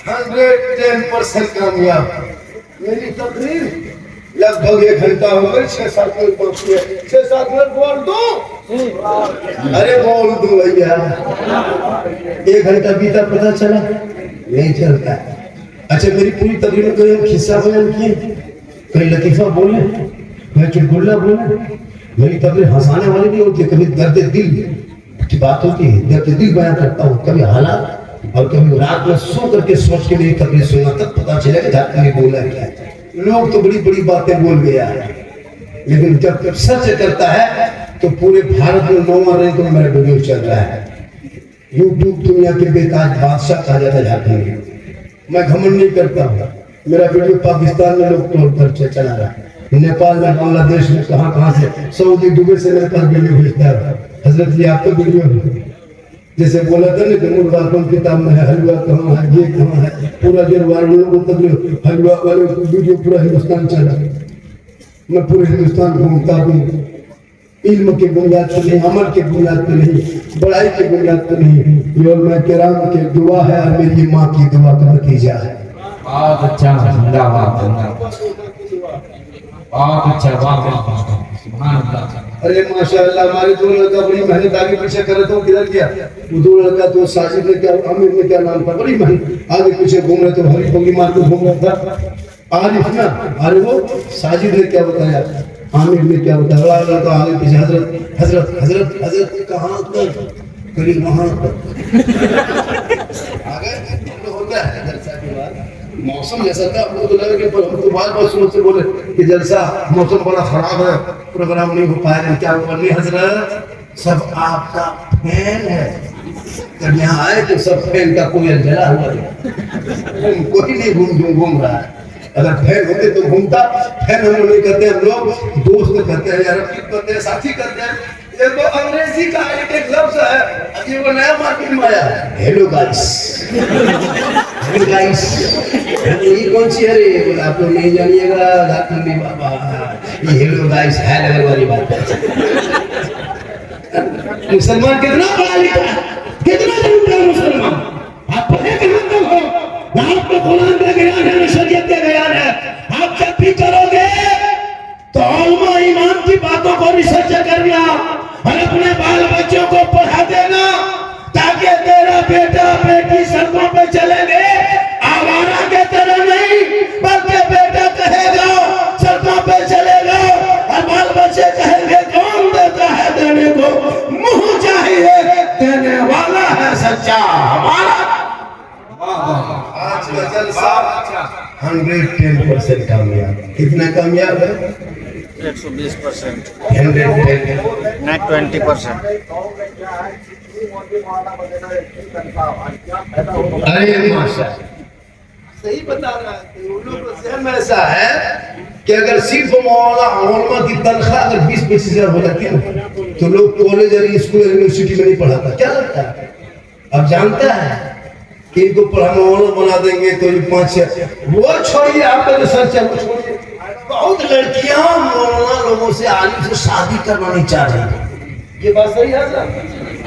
110% कामयाब। मेरी तकरीर लगभग 1 घंटा हो गई, 6-7 मिनट पहुंची है, 6-7 मिनट बोल दो, अरे बोल दो भैया। 1 घंटा बीता पता चला नहीं चलता। अच्छा मेरी पूरी तकरीर में कोई खिस्सा बयान किए, कोई लतीफा बोले, कोई चुटकुला बोले, मेरी तकरीर हंसाने वाली नहीं होती है, कभी दर्द दिल की बात होती है, दर्द दिल बयान करता हूँ, कभी हालात, और कभी रात में सो करके सोच के मेरी तकरीर सुना, तब पता चलेगा जाके नहीं बोला क्या। लोग तो बड़ी बड़ी बातें बोल गया है, लेकिन जब सच करता है तो पूरे भारत में 9वां रैंक में मेरा वीडियो चल रहा है। यूट्यूब दुनिया के बेताज बादशाह कहा जाता है झारखंड। मैं घमंड नहीं करता हूँ, मेरा वीडियो पाकिस्तान में लोग तोड़ कर चला रहा है, नेपाल में, बांग्लादेश में, कहाँ से, सऊदी दुबई से मेरे पास वीडियो भेजता है। हजरत जी आपका वीडियो जैसे बोला था ना कि मुर्गा कौन किताब में है, हलवा कहाँ है, ये कहाँ है, पूरा जरवार लोगों तक हलवा वाले वीडियो पूरा हिंदुस्तान चला। मैं पूरे हिंदुस्तान घूमता हूँ, इल्म के बुनियाद पर नहीं, अमल के बुनियाद पर नहीं, बड़ाई के बुनियाद पर नहीं, ये मैं किराम के दुआ है और मेरी माँ की दुआ का नतीजा है। बहुत अच्छा, जिंदाबाद बहुत अच्छा, सुभान अल्लाह। अरे माशाअल्लाह, हमारे दो लड़का बड़ी मेहनत आगे पीछे करे तो किधर गया वो दो लड़का, तो साजिद ने क्या, आमिर ने क्या नाम था, बड़ी मेहनत आगे पीछे घूम रहे, तो हरी पगड़ी मार के घूम रहा था आरिफ ना। अरे वो साजिद ने क्या बताया, आमिर ने क्या बताया, बड़ा लड़का आगे पीछे, हजरत हजरत हजरत हजरत कहाँ तक, करीब वहां तक आ गए। होता है जलसा के बाद मौसम जैसा था, हमको तो लगा कि हम तो बार सुनो से बोले कि जलसा मौसम बड़ा खराब है, प्रोग्राम नहीं हो पाएगा, क्या हुआ? नहीं हजरत, सब आपका फैन है। जब यहाँ आए तो सब फैन का कोई जला हुआ है, कोई नहीं घूम रहा है। अगर फैन होते तो घूमता, फैन हम लोग नहीं करते, हम लोग दोस्त कहते हैं, यार करते हैं, साथी करते हैं। ये तो अंग्रेजी का एक लफ्ज है, अभी वो नया मार्केट में आया, हेलो गाइस। हेलो गाइस, ये कौन सी है रे? बोला आप लोग नहीं जानिएगा, झारखंडी बाबा, ये हेलो गाइस है लेवल वाली बात है। मुसलमान कितना पढ़ा लिखा है, कितना जानता है मुसलमान? आप पढ़े कहाँ तक हो? आपको कुरान का ज्ञान है, शरीयत का ज्ञान है। आप जब भी करोगे तो उलमा इमाम की बातों को रिसर्च करना और अपने बाल बच्चों को पढ़ा देना, ताकि तेरा बेटा बेटी सड़कों पे चलेंगे आवारा के तरह नहीं, बल्कि बेटा कहेगा सड़कों पे चलेगा और बाल बच्चे कहेंगे कौन देता है देने को, मुंह चाहिए देने वाला है सच्चा हमारा। आज का जलसा 110% कामयाब। कितना कामयाब है? 120%, 110, not 20%। अरे माशा, सही बता रहा है। उन लोगों को ज़हन में ऐसा है कि अगर सिर्फ मौलाना की तनख्वाह अगर 20-25 हजार हो जाती है तो लोग कॉलेज और स्कूल यूनिवर्सिटी में नहीं पढ़ाता। क्या लगता है? अब जानता है कि इनको मौलाना बना देंगे तो ये 5-6, वो छोड़िए, आपका जो सर्च है वो छोड़िए। बहुत लड़कियां मौलाना लोगों से, आलिम से शादी करना नहीं चाह रही। ये बात सही है सर?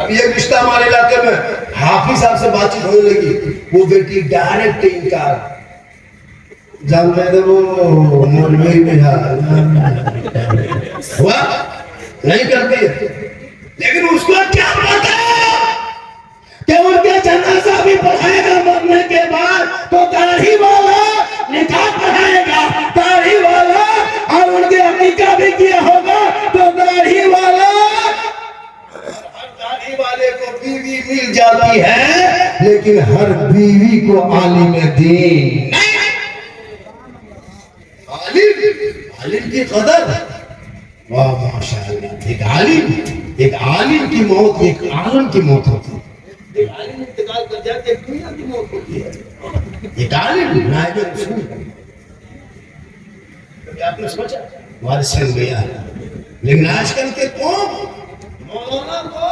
अब ये रिश्ता हमारे इलाके में हाफिज साहब से बातचीत होने लगी, वो बेटी डायरेक्ट इनकार, जानते थे वो मौलवी में हुआ नहीं करती है, लेकिन उसको क्या पता कि उनके जनाजा भी पढ़ाएगा मरने के बाद, तो दाढ़ी वाला निकाह पढ़ाएगा, दाढ़ी वाला, और उनके अकीका भी किया होगा तो दाढ़ी वाला। हर दाढ़ी वाले को बीवी मिल जाती है, लेकिन हर बीवी को आलिम दीन नहीं। आलिम की कदर, वाह माशाअल्लाह। एक आलिम की मौत एक आलम की मौत होती है। एक आलिम इंतकाल कर जाते एक दुनिया की मौत होती है। एक आलिम नायब रसूल, कभी आपने सोचा वारिस बन गया? लेकिन आजकल के कौम मौलाना को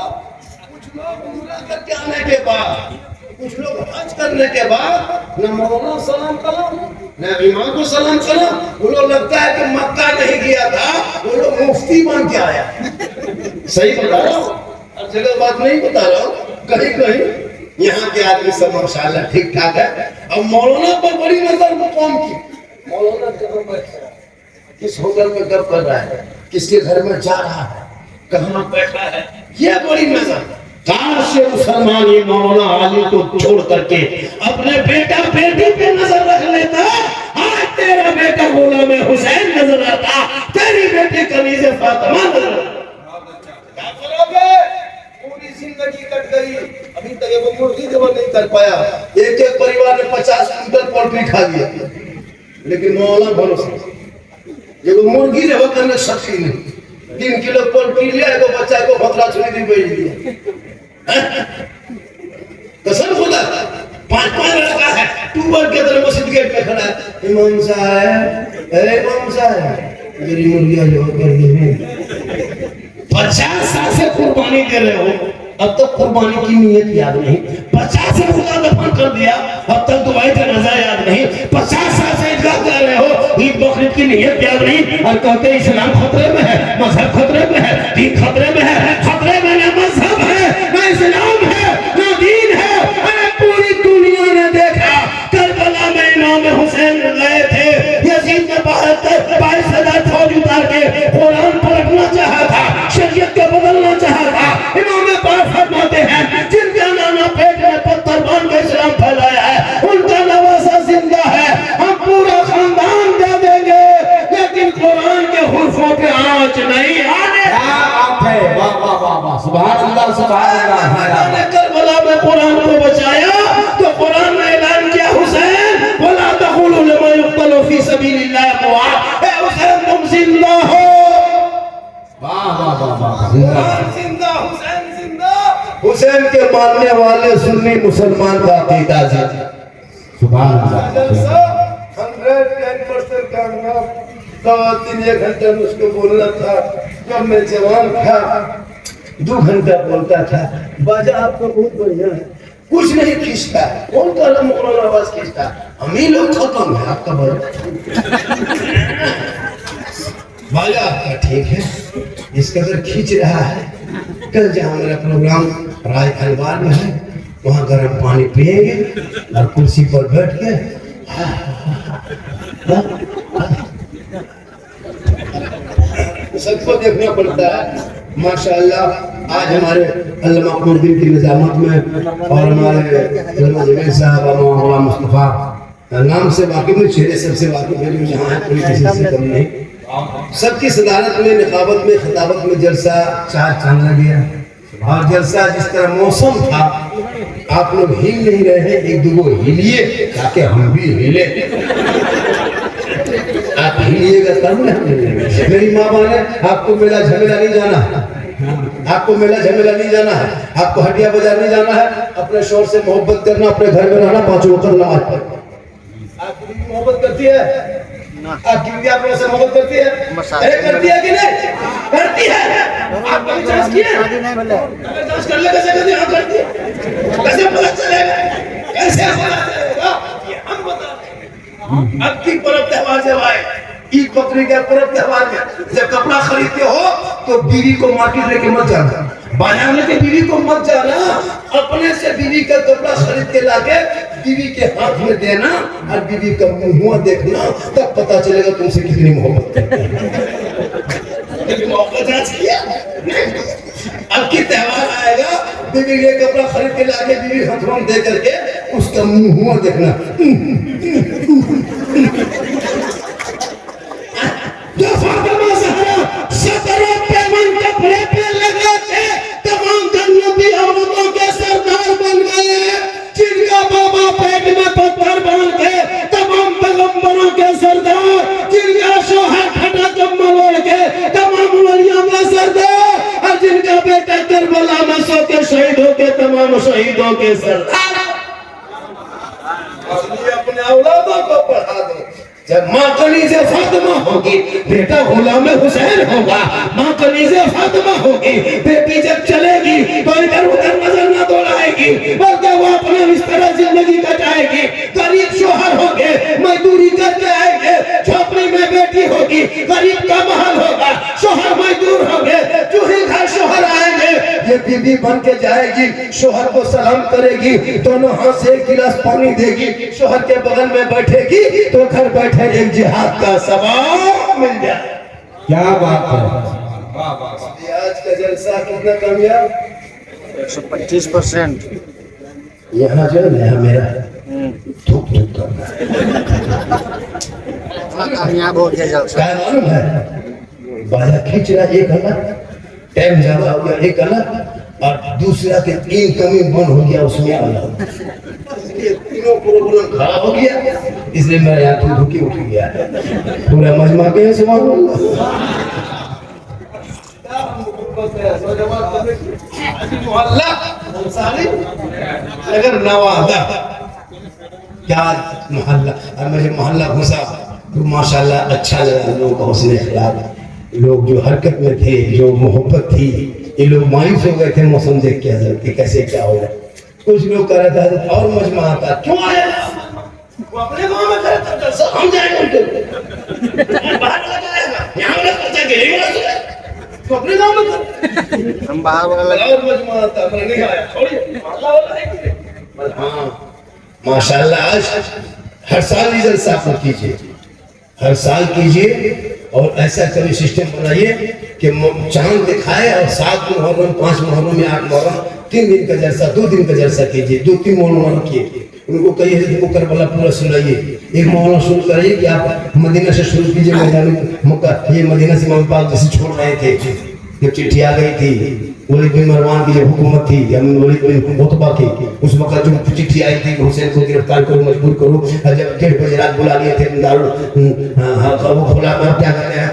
कुछ लोग उम्रा करके आने के बाद, कुछ लोग हज करने के बाद न मौलाना सलाम कलाम न इमाम को सलाम कलाम, वो लोग लगता है कि मक्का नहीं गया था, वो लोग मुफ्ती बन के आया। सही बता रहा हूँ, हर जगह बात नहीं बता रहा हूँ, कहीं कहीं यहाँ के आदमी सब माशाल्लाह ठीक ठाक है। अब मौलाना पर बड़ी नजर वो कौम की, मौलाना कहाँ बैठा है, किस होटल में कब कर रहा है, किसके घर में जा रहा है, कहाँ बैठा है, ये बड़ी नजर। काश से मुसलमान ये मौलाना आलिम को छोड़ करके अपने बेटा बेटी पे नजर रख लेता। आज तेरा बेटा गुलाम हुसैन नजर आता, तेरी बेटी कनीज़े फातिमा नजर क्या करोगे? पूरी जिंदगी कट गई, अभी तक ये मुर्गी जमा नहीं कर पाया। एक एक परिवार ने 50 क्विंटल पोल्ट्री खा लिया, लेकिन मौला भरोसा ये मुर्गी जमा करने शक्ति नहीं। 3 किलो पोल्ट्री लिया तो बच्चा को खतरा छुरी दी बेच दिया। कसम खुदा 5-5 लड़का है, ट्यूबर के तरह मस्जिद गेट पे खड़ा है। इमाम साहब, अरे इमाम साहब मेरी मुर्गियां जो कर दी 50 साल से कुर्बानी दे रहे हो, अब तक कुर्बानी की नियत याद नहीं। 50 से मुर्गा दफन कर दिया, अब तक दुआई का नजा याद नहीं। 50 साल से ईदगाह कर रहे हो, ईद बकरीद की नियत याद नहीं, और कहते हैं इस्लाम खतरे में है, मजहब खतरे में है, दीन खतरे में है। खतरे में ना मजहब है, ना इस्लाम है, ना दीन है। अरे पूरी दुनिया ने देखा, करबला में इमाम हुसैन गए थे, यजीद ने 22,000 फौज उतार के कुरान पलटना चाहा था, शरीयत को बदलना चाहा था। इमाम पाक फरमाते हैं जिनका नाना पेट में पत्थर बांध के इस्लाम फैलाया है, उनका नवासा जिंदा है, हम पूरा खानदान दे देंगे, लेकिन कुरान के हुर्फों पे आंच नहीं आने। क्या बात है, वाह वाह वाह वाह, सुभान अल्लाह सुभान अल्लाह। ने करबला में कुरान को बचाया तो कुरान ने ऐलान किया, हुसैन वला तक़ूलू लिमा युक़्तलू फी सबीलिल्लाह अमवात, ए हुसैन तुम जिंदा हो। वाह वाह वाह वाह, कुरान जिंदा, हुसैन जिंदा। हुसैन के मानने वाले सुन्नी मुसलमान का अकीदा है। सुभान अल्लाह। 110% कामयाब। 3 घंटे में उसको बोलना था, जब मैं जवान था 2 घंटा बोलता था। बाजा आपका बहुत बढ़िया है, कुछ नहीं खींचता, कौन काला मुकरर आवाज खींचता, हम ही लोग खत्म है आपका बाजा आपका ठीक है, इस कदर खींच रहा है। कल जहाँ मेरा प्रोग्राम राय खलवार में है, वहाँ गर्म पानी पिएंगे और कुर्सी पर बैठ के सबको देखना पड़ता है। माशाअल्लाह आज हमारे अल्लामा कुर्दीन की निजामत में और हमारे अल्लामा जमील साहब और मुस्तफा नाम से वाकिफ में, चेहरे सबसे वाकिफ है, जो यहाँ है कोई किसी से कम नहीं। सबकी सदारत में, निकाबत में, खिताबत में जलसा 4 चांद लग गया। और जलसा जिस तरह मौसम था, आप लोग हिल नहीं रहे हैं, एक दूगो हिलिए ताकि हम भी हिले। आप हिलिएगा तब ना। मेरी माँ बोले आपको मेला झमेला नहीं जाना है, आपको मेला झमेला नहीं जाना है, आपको हटिया बाजार नहीं जाना है, अपने शोर से मोहब्बत करना, अपने घर में रहना, 5 वक्त नमाज पढ़ना। आपकी बीवी मोहब्बत करती है, आपकी बीवी आप लोगों से मोहब्बत करती है, अरे करती है कि नहीं करती है? आप कभी जांच किए? जांच कर ले, कैसे करती है? आप करती है, कैसे पता चलेगा? कैसे पता चलेगा? ये हम बता रहे हैं। अब की पर्व त्योहार जब आए, ईद बकरी के पर्व त्योहार में जब कपड़ा खरीदते हो तो बीवी को मार्केट लेके मत जाना, बाजार लेके बीवी को मत जाना, अपने से बीवी का कपड़ा खरीद के लाके बीवी के हाथ में देना और बीवी का मुंह देखना, तब पता चलेगा तुमसे कितनी मोहब्बत है। मोहब्बत जांच किया? अब की त्योहार आएगा, बीवी के कपड़ा खरीद के लाके बीवी हाथ में दे करके उसका मुंह देखना। जो फातिमा ज़हरा 17 पैमन कपड़े पे लगा के तमाम जन्नती औरतों के सरदार बन गए, जिनका बाबा पेट में पत्थर बांध के तमाम पैगंबरों के सरदार, जिनका शोहर खटा कम्बल ओढ़ के तमाम वलियों का सरदार, और जिनका बेटा करबला में सो के शहीद हो के तमाम शहीदों के सरदार। अपने औलादों को पढ़ा दो। जब माँ कनीज़े फातिमा होगी, बेटा गुलाम हुसैन होगा। माँ कनीज़े फातिमा होगी, बेटी जब चलेगी तो इधर उधर नजर न दौड़ाएगी, बल्कि वो अपना इस तरह जिंदगी कटाएगी। गरीब शोहर होंगे, मजदूरी करके आएंगे, झोपड़ी में बेटी होगी, गरीब का महल होगा, शोहर मजदूर होंगे, चूही घर शोहर आएंगे, ये बीवी बन के जाएगी, शोहर को सलाम करेगी, दोनों हाथ से 1 गिलास पानी देगी, शोहर के बगल में बैठेगी तो घर बैठे एक जिहाद का सवाब मिल जाए। क्या बात है, आज का जलसा कितना कामयाब? 125%। यहाँ जो है यहाँ मेरा थूक थूक करना कामयाब हो गया जलसा। क्या मालूम है? बाजा खींच रहा एक अलग, टाइम ज्यादा हो गया एक अलग, और दूसरा के इनकमिंग बंद हो गया उसमें अलग, तीनों प्रोग्राम खड़ा हो गया, इसलिए मेरा यहाँ धुकी उठ गया पूरा मजमा के अगर नवादा क्या मोहल्ला, और मुझे मोहल्ला घुसा तो माशाल्लाह अच्छा लगा, लोग हौसले अखलाक, लोग जो हरकत में थे, जो मोहब्बत थी, ये लोग मायूस हो गए थे मौसम देख के हजरत कि कैसे क्या हो रहा है। कुछ लोग कह रहा था और मजमा आता क्यों आया, वो अपने गांव में करता था, सब हम जाएंगे उनके बाहर लगा जाएगा, यहाँ वाला करता है यही वाला तो अपने गांव में कर, हम बाहर वाला और मजमा आता पर नहीं आया, छोड़िए मोहल्ला वाला है कि हाँ माशाल्लाह। आज हर साल ये जलसा आप कीजिए, हर साल कीजिए, और ऐसा कभी सिस्टम बनाइए कि चांद दिखाए और 7 मुहर्रम 5 मुहर्रम या 8 मुहर्रम 3 दिन का जलसा, 2 दिन का जलसा कीजिए, 2-3 मौलाना रखिए, उनको कहिए तुमको करबला पूरा सुनाइए, एक मौलाना शुरू करिए कि आप मदीना से शुरू कीजिए, मैदान मक्का, ये मदीना से इमाम पाक जैसे छोड़ रहे थे, जब चिट्ठी आ गई थी वलीद बिन मरवान की जब हुकूमत थी, वलीद बिन उतबा की, उस वक्त जो चिट्ठी आई थी कि हुसैन को गिरफ्तार करो, मजबूर करो, और जब 1:30 बजे रात बुला लिए थे वो खुला में क्या करते हैं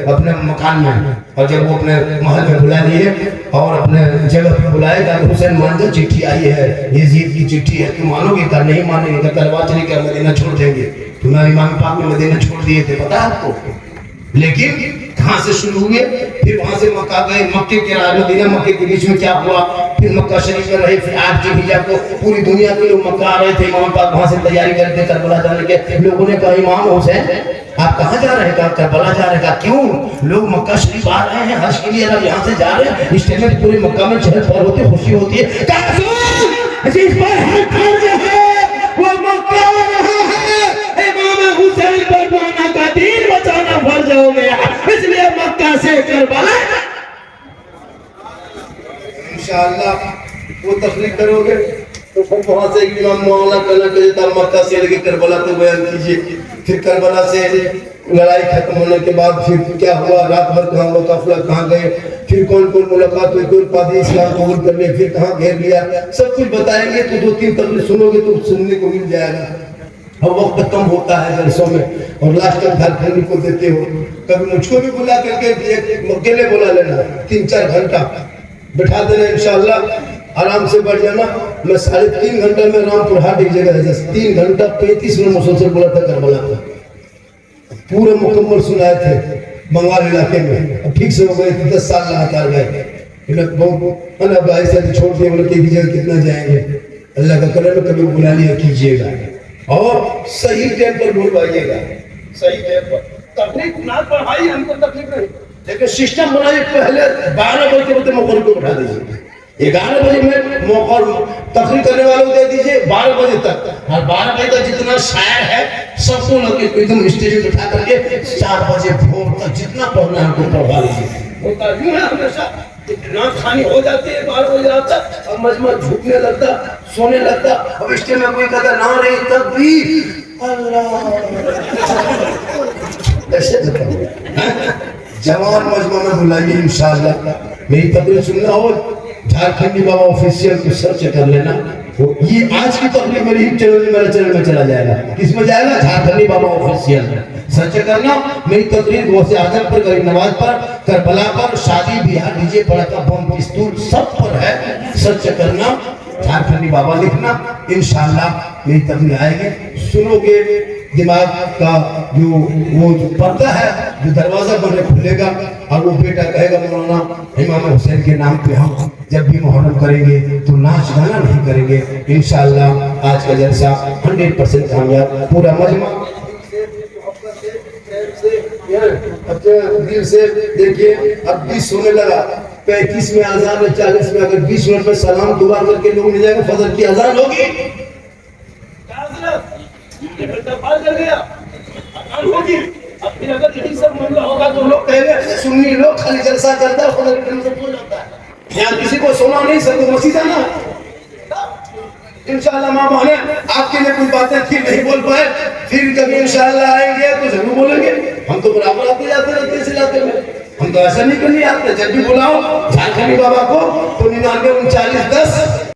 अपने मकान में, और जब वो अपने महल में बुला लिए और अपने जगह पे बुलाएगा तो हुसैन मान जाओ चिट्ठी आई है, यजीद की चिट्ठी है, तुम मानोगे क्या, नहीं मानेंगे, तलवार चली क्या मदीना छोड़ देंगे, तुम्हारे इमाम पाक ने मदीना छोड़ दिए थे पता है आपको। लेकिन कहां से शुरू हुए, फिर वहां से मक्का गए, मक्के के मदीना मक्के के बीच में क्या हुआ, फिर मक्का शरीफ में रहे, फिर 8 जिलहिज्जा को पूरी दुनिया के लोग मक्का आ रहे थे, इमाम पाक वहां से तैयारी करते थे करबला जाने के, लोगों ने कहा इमाम हुसैन आप कहां जा रहे हैं, करबला जा रहे हैं, क्यों लोग मक्का शरीफ आ रहे हैं हज के लिए, अब यहाँ से जा रहे हैं, इस टाइम में पूरे मक्का में चहल पहल होती है, खुशी होती है, जिस पर हर खर्च है वो मक्का आ रहा है, इमाम हुसैन पर बना का दीन बचाना फर्ज हो गया, इसलिए मक्का से करबला इंशाअल्लाह वो तकरीर करोगे तो फिर वहां से इमाम मौलाना करना चाहिए, मक्का से लेके करबला तक बयान कीजिए, फिर करबला से लड़ाई खत्म होने के बाद फिर क्या हुआ, रात भर कहाँ हुआ, काफिला कहाँ गए, फिर कौन कौन मुलाकात हुई, कौन पादी इस्लाम कबूल कर लिया, फिर कहाँ घेर लिया, सब कुछ बताएंगे तो 2-3 तकरीर सुनोगे तो सुनने को मिल जाएगा। और वक्त कम होता है जलसों में, और लास्ट टाइम झारखंडी को देते हो, कभी मुझको भी बुला करके अकेले बुला लेना, 3-4 घंटा बैठा देना, इंशाअल्लाह आराम से बढ़ जाना। मैं 3.5 घंटा में रामपुर हाट एक जगह है, 3 घंटा 35 मिनट मुसलसल बोला था करबला का, पूरे मुकम्मल सुनाए थे बंगाल इलाके में, अब ठीक से हो गए 10 साल लगातार गए, बहुत भाई से छोड़ दिए, बोले कि जगह कितना जाएंगे, अल्लाह का करम कभी बुला लिया कीजिएगा, और सही टाइम पर बुलवाइएगा, सही टाइम पर तकलीफ ना पढ़ाई, हमको तकलीफ नहीं, लेकिन सिस्टम बनाइए, पहले 12 बजे मोहर को बैठा दीजिए, 11 बजे में मोहर तकरीर करने वालों को दे दीजिए 12 बजे तक, और 12 बजे तक जितना शायर है सबको लगे एकदम स्टेज पे बैठा करके 4 बजे भोर तक जितना पढ़ना है उनको पढ़वा लीजिए। होता यूं है हमेशा, इतना खानी हो जाती है 12 बजे रात तक, अब मजमा झुकने लगता, सोने लगता, अब स्टेज में कोई कहता ना रे तकबीर अल्लाह, ऐसे जवान मजमा में बुलाइए इंशाअल्लाह। मेरी तकरीर सुनना हो झारखंडी बाबा ऑफिशियल को सर्च कर लेना, वो ये आज की तकरीर मेरे ही चैनल मेरे चैनल में चला जाएगा, किसमें जाएगा, झारखंडी बाबा ऑफिशियल सर्च करना। मेरी तकरीर वो से आजम पर, गरीब नवाज पर, करबला पर, शादी ब्याह, डीजे पड़ाका बम पिस्तूल सब पर है, सर्च करना, झारखंडी बाबा लिखना, इंशाअल्लाह मेरी तकरीर आएगी, सुनोगे, दिमाग का जो वो जो पर्दा है, जो दरवाजा बने खुलेगा, और वो बेटा कहेगा मौलाना इमाम हुसैन के नाम पे हम जब भी मुहर्रम करेंगे तो नाच गाना नहीं करेंगे, इंशाअल्लाह आज का जलसा 100% कामयाब, पूरा मजमा दिल से देखिए। अब 20 होने लगा, 35 में अजान है, 40 में, अगर 20 मिनट में सलाम दुआ करके लोग मिल जाएंगे, फजर की अजान होगी, होगी। अब फिर अगर यही सब मामला होगा तो लोग कहेंगे सुन्नी लोग खाली जलसा करता है, फजर के टाइम से सो जाता है, यहाँ किसी को सोना नहीं, सबको मसीह जाना। इंशाअल्लाह माँ बहने आपके लिए कुछ बातें थी नहीं बोल पाए, फिर कभी इंशाअल्लाह आएंगे तो जरूर बोलेंगे, हम तो बराबर आते जाते रहते इस इलाके में। हम तो ऐसा नहीं करने आते, जब भी बुलाओ झारखंडी बाबा को तो 99 39 10